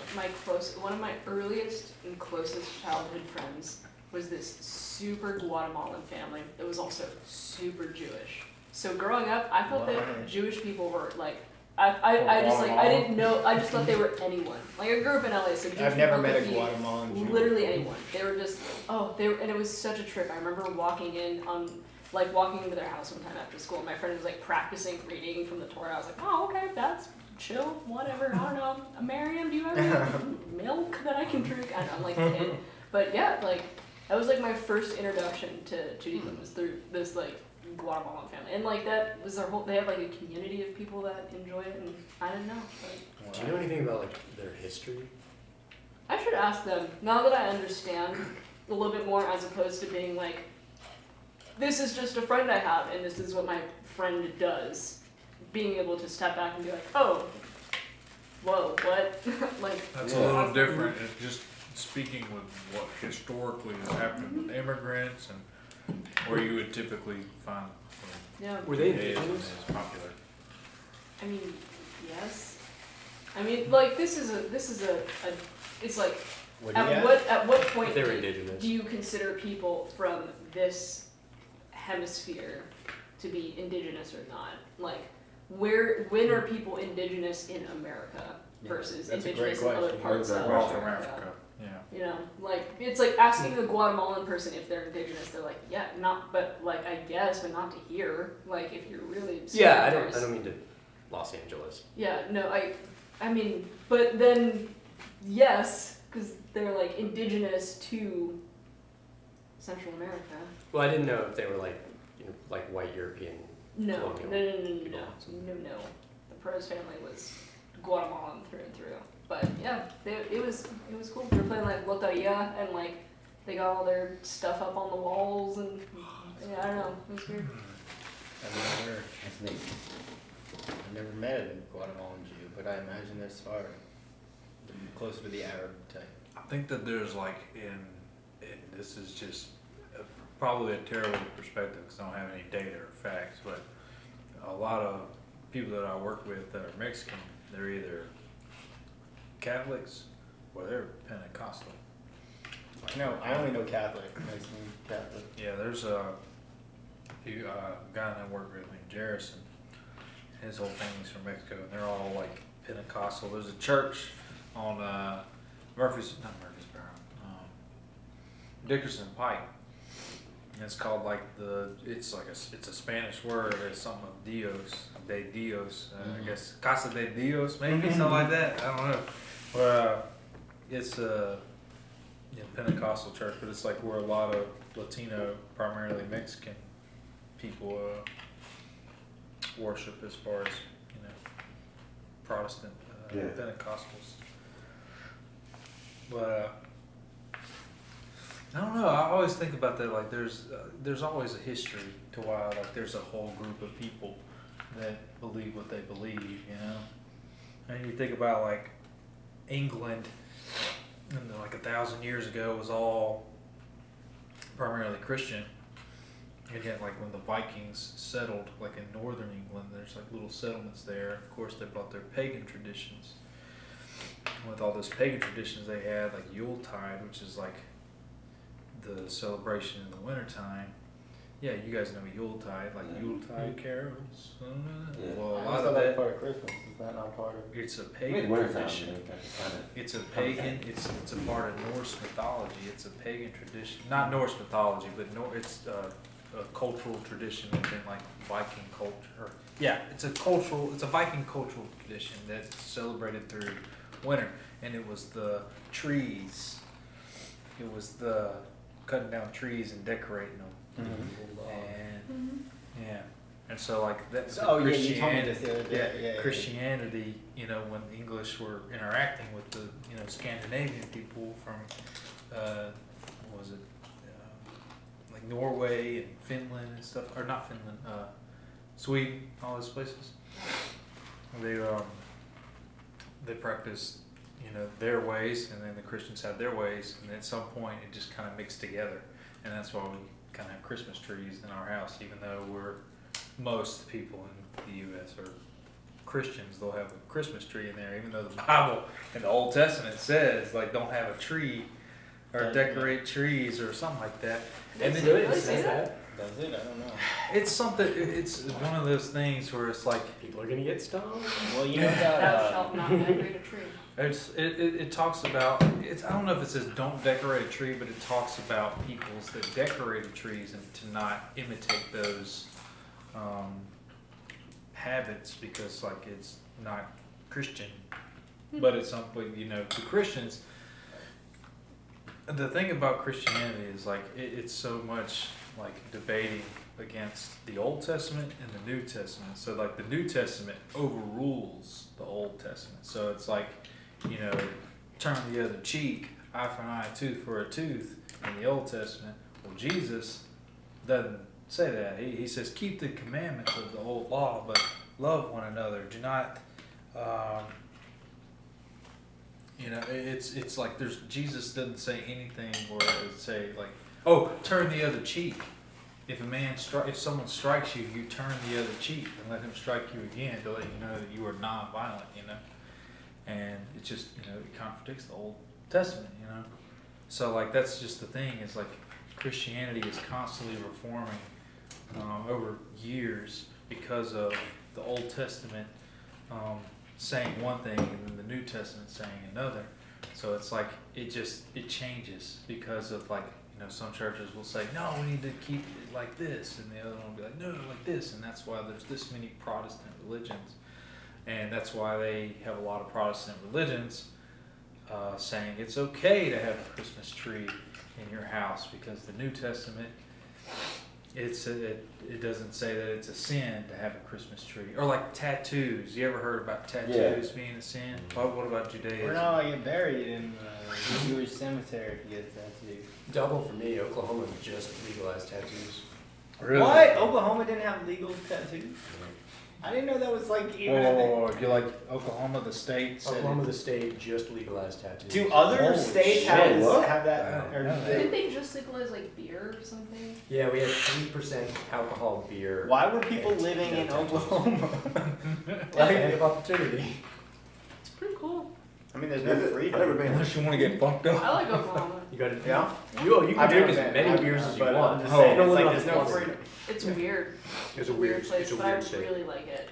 one of my earliest and closest childhood friends was this super Guatemalan family that was also super Jewish. So growing up, I thought that Right. Jewish people were like, I didn't know, I just thought they were anyone. Like I grew up in LA, so Jewish I've never people met a could be Guatemalan Jew. literally anyone. They were just, and it was such a trip. I remember walking into their house one time after school, and my friend was like practicing reading from the Torah. I was like, oh, okay, that's chill, whatever. I don't know. Miriam, do you have any milk that I can drink? I don't know, I'm like a kid. But yeah, like, that was like my first introduction to Judaism was through this like Guatemalan family. And like that was their whole, they have like a community of people that enjoy it, and I didn't know. Like, Do you know anything about like their history? I should ask them, now that I understand a little bit more as opposed to being like, this is just a friend I have, and this is what my friend does. Being able to step back and be like, oh, whoa, what? Like, That's a little different. It's just speaking with what historically has happened with immigrants and where you would typically find yeah. Were they Judaism indigenous? is popular. I mean, yes. I mean, like, this is a, it's like, What do you at have? what point They were indigenous. do you consider people from this hemisphere to be indigenous or not? Like, when are people indigenous in America versus that's a indigenous great in other question. parts of We're all from America? Africa. Yeah. You know, like, it's like asking a Guatemalan person if they're indigenous. They're like, yeah, not, but like, I guess, but not to here. Like, if you're really Yeah, I serious. don't mean to Los Angeles. Yeah, no, I mean, but then, yes, because they're like indigenous to Central America. Well, I didn't know if they were like, you know, like white European. No, Colonial no. The Perez family was Guatemalan through and through. But yeah, it was cool. We were playing like Loteria, and like they got all their stuff up on the walls, and yeah, I don't know, it was weird. I've never met a Guatemalan Jew, but I imagine they're far closer to the Arab type. I think that there's like this is just probably a terrible perspective because I don't have any data or facts, but a lot of people that I work with that are Mexican, they're either Catholics or they're Pentecostal. I only know Catholic, Mexican Catholic. Yeah, there's a guy that I work with named Jarrison. His whole family's from Mexico, and they're all like Pentecostal. There's a church on Dickerson Pike. And it's called like it's a Spanish word. It's something of Dios, de Dios. I guess Casa de Dios, maybe something like that. I don't know. But it's a Pentecostal church, but it's like where a lot of Latino, primarily Mexican people worship, as far as Protestant Pentecostals. But I don't know. I always think about that. Like, there's always a history to why like there's a whole group of people that believe what they believe. And you think about like England, and like 1,000 years ago was all primarily Christian. And yet, like when the Vikings settled, like in northern England, there's like little settlements there. Of course, they brought their pagan traditions. With all those pagan traditions they had, like Yuletide, which is like the celebration in the wintertime. Yeah, you guys know Yuletide, like Yuletide carols. Well, a lot of that. Part of Christmas is that not part of? It's a pagan tradition. It's a pagan. It's a part of Norse mythology. It's a pagan tradition, not Norse mythology, but it's a cultural tradition within like Viking culture. It's a Viking cultural tradition that's celebrated through winter, and it was the trees. It was the cutting down trees and decorating them. And and so like that's you told me this the other day. Christianity. When the English were interacting with the Scandinavian people from what was it? Like Norway and Finland and stuff, or not Finland, Sweden, all those places. They practiced, their ways, and then the Christians had their ways, and at some point it just kind of mixed together, and that's why we kind of have Christmas trees in our house, even though most people in the U.S. are Christians. They'll have a Christmas tree in there, even though the Bible in the Old Testament says like don't have a tree or decorate trees or something like that. And then Really say that? Does it? I don't know. it's something. It's one of those things where it's like People are gonna get stoned. Well, you know that. Thou shalt not decorate a tree. it talks about I don't know if it says don't decorate a tree, but it talks about peoples that decorated trees and to not imitate those habits because like it's not Christian. But at some point, to Christians, the thing about Christianity is like it's so much like debating against the Old Testament and the New Testament. So like the New Testament overrules the Old Testament. So it's like, turn the other cheek, eye for an eye, tooth for a tooth in the Old Testament. Well, Jesus doesn't say that. He says, keep the commandments of the old law, but love one another. Do not, it's like Jesus doesn't say anything where it would say like, oh, turn the other cheek. If if someone strikes you, you turn the other cheek and let him strike you again to let you know that you are non-violent, And it just, it contradicts the Old Testament, So like that's just the thing. It's like Christianity is constantly reforming over years because of the Old Testament saying one thing and then the New Testament saying another. So it's like it changes because of like, some churches will say, no, we need to keep it like this, and the other one will be like, no, like this, and that's why there's this many Protestant religions, and that's why they have a lot of Protestant religions saying it's okay to have a Christmas tree in your house because the New Testament it doesn't say that it's a sin to have a Christmas tree. Or like tattoos. You ever heard about tattoos being a sin? What about Judaism? We're not gonna get buried in the Jewish cemetery if you get a tattoo. Double for me. Oklahoma just legalized tattoos. Really? What? Oklahoma didn't have legal tattoos? I didn't know that was like even a thing. Or you like Oklahoma, the state? said Oklahoma, the state, just legalized tattoos. Do other Holy states shit, have that? I Or don't know. Didn't they just legalize like beer or something? Yeah, we had 3% alcohol beer. Why were people and living no in tattoos. Oklahoma? Land of opportunity. It's pretty cool. I mean, there's no I've never freedom. been. Unless you want to get fucked up. I like Oklahoma. You got to Yeah? You can I've drink never as been. many beers as you But want. I'm just saying, Don't it's live like on there's no Florida. freedom. It's weird. It's a weird place, it's a but weird I state. really like it.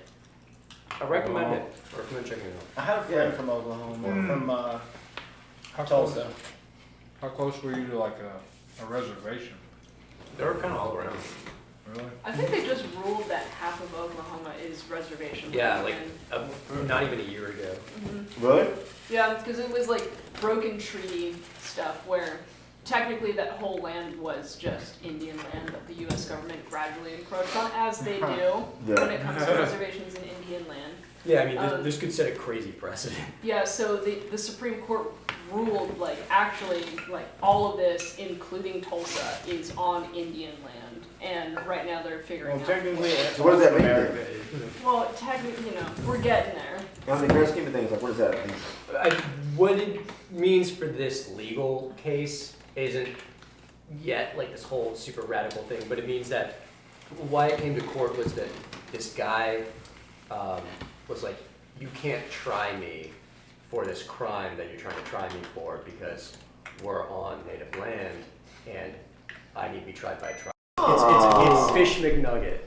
I recommend it. I recommend checking it I had a friend from Oklahoma, from How Tulsa. How close were you to like a reservation? out. They're kind of all around. Really? I think they just ruled that half of Oklahoma is reservation. Yeah, land. like not even a year ago. Mhm. Really? Yeah, because it was like broken treaty stuff where technically that whole land was just Indian land that the U.S. government gradually encroached on, as they do when it comes to reservations in Indian land. Yeah, I mean, this could set a crazy precedent. Yeah, so the Supreme Court ruled like actually like all of this, including Tulsa, is on Indian land, and right now they're figuring Well, out. technically, So what does that mean America then? is. Well, technically, we're getting there. In the grand scheme of things, like, what does that mean? What it means for this legal case isn't yet like this whole super radical thing, but it means that why it came to court was that this guy was like, you can't try me for this crime that you're trying to try me for because we're on native land and I need to be tried by a tribe. It's Fish McNugget.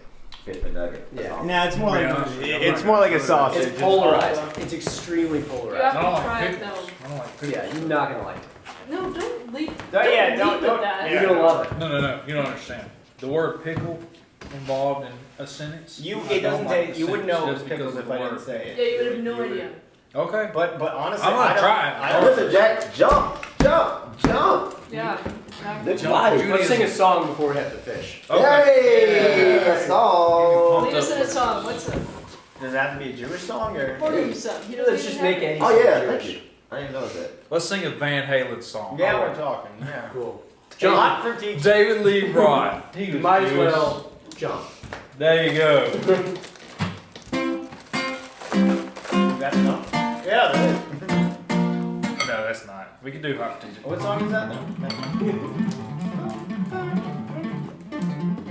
Fish McNugget. Yeah. That's all. Nah, it's more like Yeah, it's more like a sausage. It's polarized. It's extremely polarized. You have I don't to like try it pickles. though. I don't like pickles. Yeah, you're not gonna like it. No, don't leave. Yeah, Don't leave don't- with that. yeah. You're gonna love it. No. You don't understand. The word pickle involved in a sentence. You, I it don't doesn't like take. the You wouldn't know it sentence was just pickles because if of I the didn't word. say it. Yeah, you would have no would- idea. Okay. But honestly, I'm gonna I don't, try it. I don't, Listen, Jack, jump. Yeah. Live Jump. life. Judy Let's is- sing a song before we have to fish. Hey, Yeah. a song. Lead us in a song. What's it? does it have to be a Jewish song or? Or you some. He doesn't Let's just even make have any Oh song yeah, Jewish. thank you. I didn't know that. Let's sing a Van Halen song. Yeah, we're talking. Yeah. Cool. Jump. Jump. For teaching. David Lee Roth. He You was might as Jewish. well jump. There you go. You got enough? Yeah, that is. No, that's not. We can do Hot Teacher. What song is that then?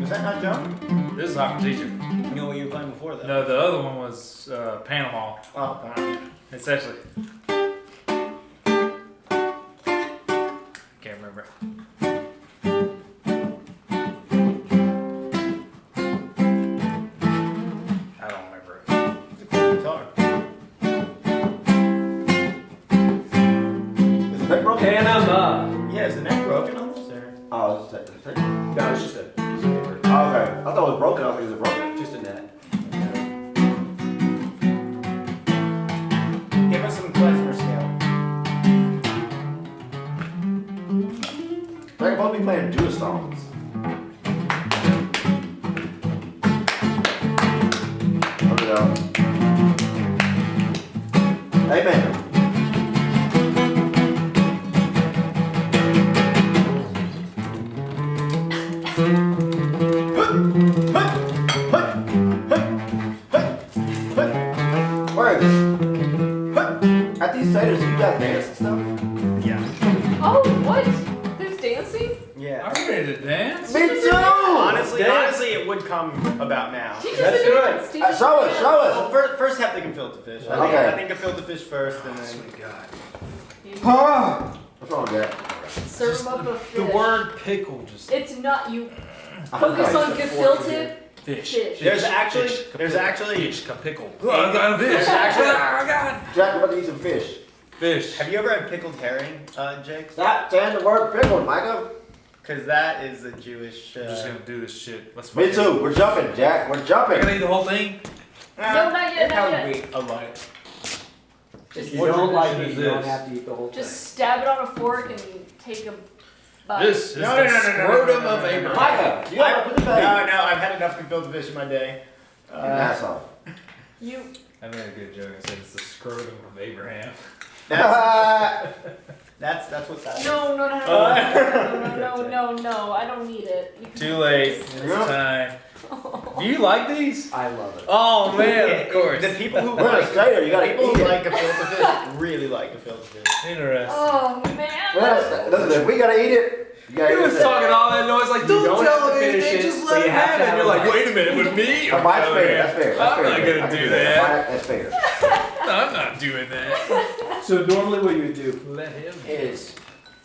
Was that not Jump? This is Hot Teacher. You know what you were playing before that? No, the other one was Panama. Oh, fine. It's actually. Can't remember. I don't remember it. It's a cool guitar. Is the neck broken? Panama. Yeah, is the neck broken on this or? Oh, it's just a No, it's just a piece of paper. Oh, okay. I thought it was broken. I was like, is it broken? Just a net. Give us some klezmer scale. They're supposed to be playing Jewish songs. Okay, Amen. Wait, so you got dance and stuff? Yeah. Oh, what? There's dancing? Yeah. I'm ready to dance. Me too! Honestly, it would come about now. Teach That's us the good. dance. Teach us Show the us, dance. show us. Well, first have the gefilte fish. Okay. I think gefilte fish first, and then. Sweet God. What's wrong with that? Serve them up a fish. The word pickle just It's not you. Focus on gefilte fish. fish. There's actually- fish, pickle. I got a fish. There's actually, oh my God. Jack, we're about to eat some fish. Fish. Have you ever had pickled herring, Jake? Stop saying the word pickled, Micah. Because that is a Jewish. I'm just gonna do this shit. Let's Me fucking- too. We're jumping, Jack. We're I jumping. gotta eat the whole thing. No, not yet, not yet. Wait a lot. If you What don't like tradition it, is you don't this? have to eat the whole thing. Just stab it on a fork and take a bite. This is No, the no, no, no, no, scrotum no, no, of no, no, no. Abraham. Micah, you gotta put it back. No, I've had enough gefilte fish in my day. You asshole. You. I made a good joke. I said it's the scrotum of Abraham. That's what's happening. No, no, no, no, no, no, no, I don't need it. You can- Too late. It's time. Do you like these? I love it. Oh man, of course. The people who We're like a Seder, you gotta people eat who it. like gefilte fish really like gefilte fish. Interesting. Oh man. Listen, if we gotta eat it, you gotta He eat was it. talking all that noise like, You don't don't tell have to him finish anything, it, just but let you him have have to it. have You're a like, bite. wait a minute, with me? Oh, that's Oh, fair, yeah. that's fair. I'm That's not fair. gonna I can do that. That's fair. No, I'm not doing that. So normally what you would do Let him. is,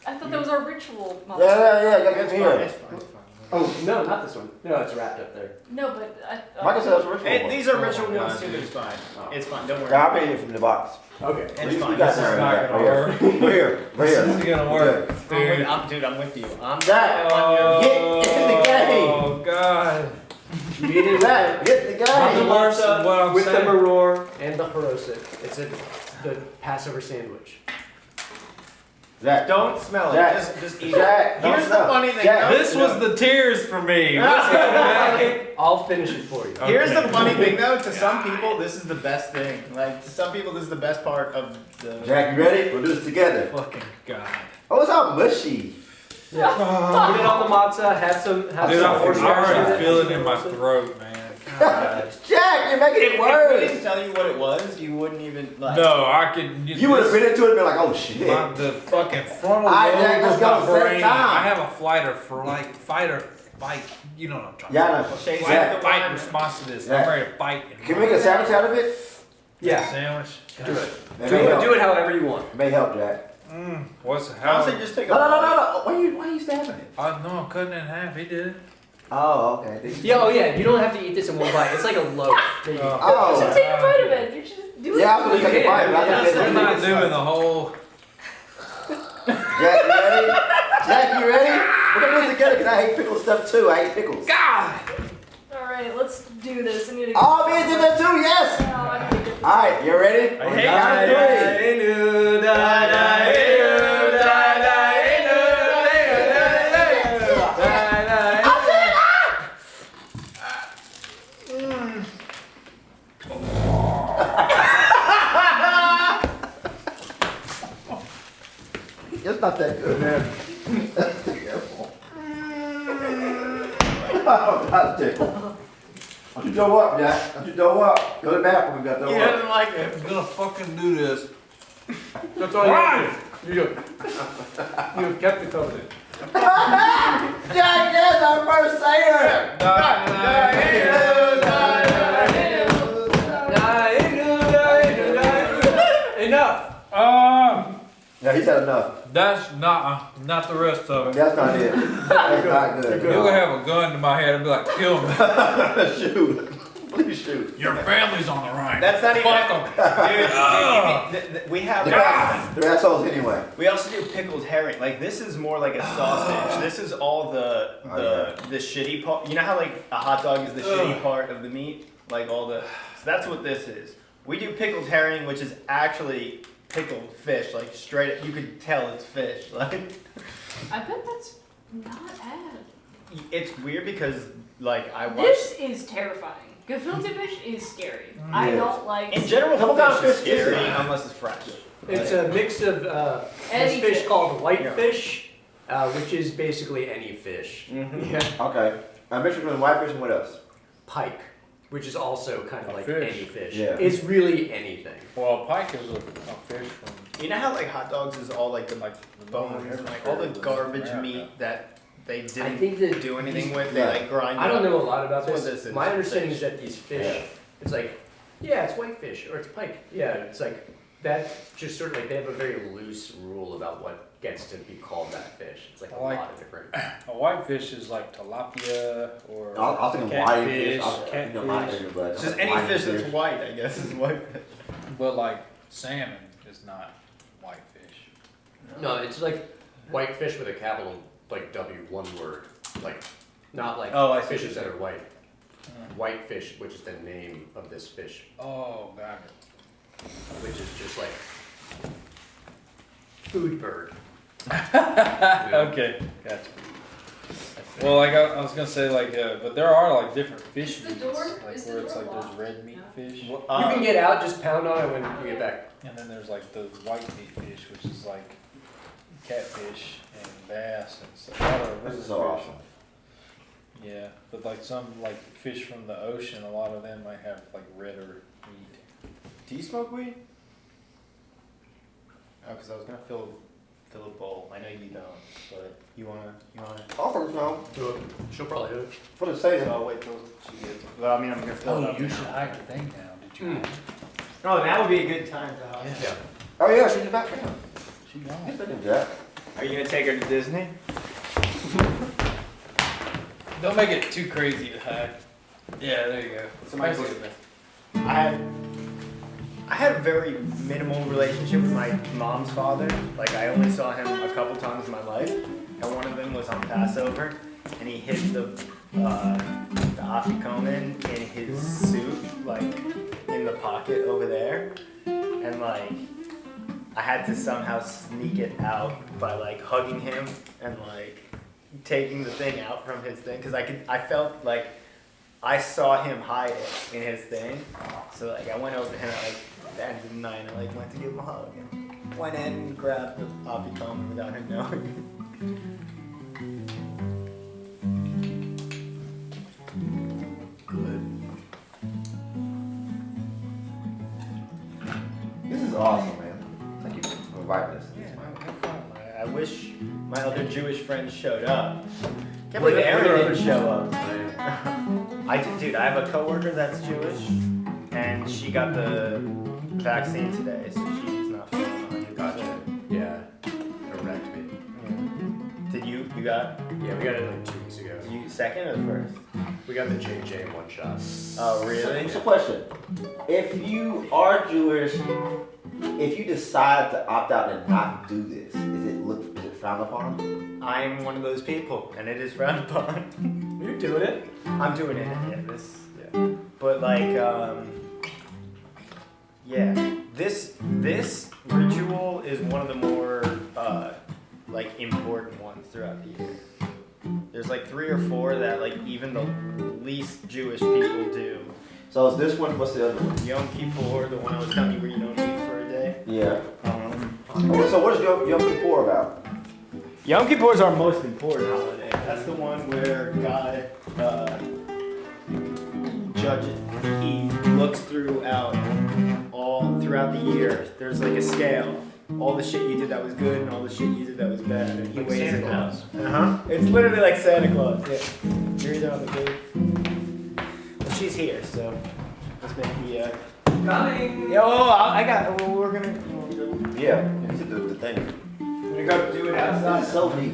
I thought that was our ritual. Mom. Yeah, you gotta It's get fine, here. it's fine, it's fine. oh no, not this one. No, it's wrapped up there. No, but I. Micah said that's a ritual Hey, one. these are Oh my ritual God, ones too, dude. but it's fine. Oh. It's fine, don't worry. Yeah, I'll be eating from the box. Okay. It's We fine. got This is there. not gonna We're work. here. We're here. We're This here. isn't gonna work, dude. I'm with you. I'm Jack, on your. Get in the game. Oh God. You eat it Jack, get in the Not the game. worst of what I'm with the saying. maror and the harosik. It's the Passover sandwich. Jack, Don't smell it. Jack. Just eat Jack, it. don't Here's the smell. funny thing. Jack. though. This was the tears for me. Let's go back. I'll finish it for you. Here's the Okay. funny thing though. To some people, this is the best thing. Like to some people, this is the best part of the. Jack, you ready? We'll do this together. Fucking God. Oh, it's all mushy. Yeah. Put it on the matzah. Have some. Have Dude, some I'm horseradish already in feeling it. in my throat, man. God. Jack, you're making If it we worse. didn't tell you what it was, you wouldn't even like. No, I could. You would have been into it and been like, oh shit. The fucking frontal Alright, lobe Jack, let's of go. my Set brain. time. I have a fight or flight. You know what I'm trying Yeah, I to know. say. Shay's Fight like or the fight one- response to this. Yeah. I'm ready to fight. Can we make a sandwich out of it? Yeah. Sandwich. Do it. That Do may it. help. Do it however you want. It may help, Jack. What's how? Honestly, just take a. No. Why are you stabbing it? No, I'm cutting it in half. He did. Oh, okay. Yeah. Oh yeah. You don't have to eat this in one bite. It's like a loaf. that you- Oh. Just take a bite of it. You should just do it. Yeah, I'm You gonna take a can. bite, but I Yeah, think I'm not doing the whole. Jack, you ready? Jack, you ready? We're gonna do this together because I hate pickle stuff too. I hate pickles. God. All right, let's do this. I need to. Oh, me and that too, yes! No, I need to get this. Alright, you ready? I hate Count of three. It's not that good, man. That's terrible. Oh, that's terrible. Don't you throw up, Jack. Don't you throw up. Go to the bathroom. We got to He throw up. doesn't like it. I'm gonna fucking do this. That's all you have to do. You've kept the covenant. Jack, yes, our first Seder. Enough. Yeah, he said enough. That's not the rest of it. That's not it. That's not good. You're gonna have a gun to my head and be like, kill me. Shoot. Please shoot. Your family's on the right. That's not even. Fuck 'em. Dude, we have. They're assholes anyway. We also do pickled herring. Like this is more like a sausage. This is all the shitty part. You know how like a hot dog is the shitty part of the meat? Like all the. So that's what this is. We do pickled herring, which is actually pickled fish. Like straight. You could tell it's fish. Like I bet that's not bad. it's weird because like I watch. This is terrifying. Gefilte fish is scary. I don't like. In general, What kind fish of is fish is scary it? unless it's fresh. It's a mix of Any this fish fish. called Yeah. whitefish, which is basically any fish. Mhm. Yeah. Okay. I mentioned from whitefish and what else? Pike. which is also kind of A like fish. any fish. Yeah. It's really anything. Well, a pike is a fish from You know how like hot dogs is all like the like bones and like all the garbage meat that they I didn't think that do anything with? Yeah. They like grind. I it don't up. know a lot about That's what this. this is. My understanding Fish. is that these fish, Yeah. it's like, yeah, it's whitefish or it's pike. Yeah, it's like that's just sort of like they have a very loose rule about what gets to be called that fish. It's like a I like- lot of different. a whitefish is like tilapia or I was thinking white fish. catfish. I was thinking white, but Just any white fish that's white, I guess, is white fish. But like salmon is not whitefish. No, it's like whitefish with a capital like W, one word. Like not like Oh, I see fishes what that are white. Whitefish, which is the name of this fish, Oh, got it. which is just like food bird. Okay, gotcha. Well, like I was gonna say, like, but there are like different fish Is the meats, door- like is the where it's door like there's locked? red meat No. fish, You can get out, just pound on it when you get back. and then there's like the white meat fish, which is like catfish and bass and stuff. A lot of This is river so fish. awesome. Yeah, but like some like fish from the ocean, a lot of them might have like redder meat. Do you smoke weed? Oh, because I was gonna fill a bowl. I know you don't, but you wanna. Offers now She'll probably do it. for the Seder. So I'll wait till she gets. Well, I mean, I'm gonna fill it up. you now. should hide the thing now. Did you? Mm. Oh, that would be a good time to hide. Yeah. Oh yeah, she's back now. She gone. She's looking Jack. Are you gonna take her to Disney? Don't make it too crazy to hide. Yeah, there you go. Somebody's looking at this. I had a very minimal relationship with my mom's father. Like I only saw him a couple times in my life, and one of them was on Passover, and he hid the afikomen in his suit, like in the pocket over there, and like I had to somehow sneak it out by like hugging him and like taking the thing out from his thing, because I felt like I saw him hide it in his thing, so like I went over to him at like the end of the night and I like went to give him a hug and went in and grabbed the afikomen without him knowing. Good. This is awesome, man. Thank you for inviting us. Yeah, no problem. I wish my other Jewish friends showed up. Can't Were believe there Aaron other didn't show up. Yeah. Dude, I have a coworker that's Jewish, and she got the vaccine today, so she's not feeling 100%. Gotcha. Yeah. Correct me. Did you got? Yeah, we got it like 2 weeks ago. You second or first? We got the JJ in one shot. Oh, really? It's a question. If you are Jewish, if you decide to opt out and not do this, is it frowned upon? I'm one of those people, and it is frowned upon. You're doing it. I'm doing it. Yeah, but like, yeah, this ritual is one of the more like important ones throughout the year. There's like 3 or 4 that like even the least Jewish people do. So is this one? What's the other one? Yom Kippur, the one I was telling you where you don't eat for a day. Yeah. So what is Yom Kippur about? Yom Kippur is our most important holiday. That's the one where God judges. He looks throughout the year. There's like a scale. All the shit you did that was good and all the shit you did that was bad. And he Like weighs Santa it out. Claus. It's literally like Santa Claus. Yeah. You're either on the booth. Well, she's here, so let's make the. Coming. Yo, I got. Well, we're gonna. Yeah. Into the thing. We're gonna go do it outside. It's so neat.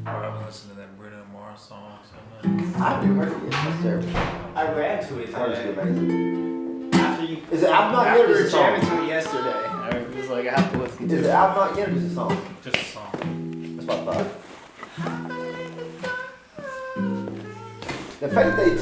I've been listening to that Bruno Mars song so much. I haven't heard it yet. That's terrible. I ran to it I heard it's today. amazing. After you. Is it album not After yet or we is were it a song? jamming to it yesterday, I was like, I have to listen to Is it. the album not yet or is it a song? Just a song. That's what I thought. The fact that they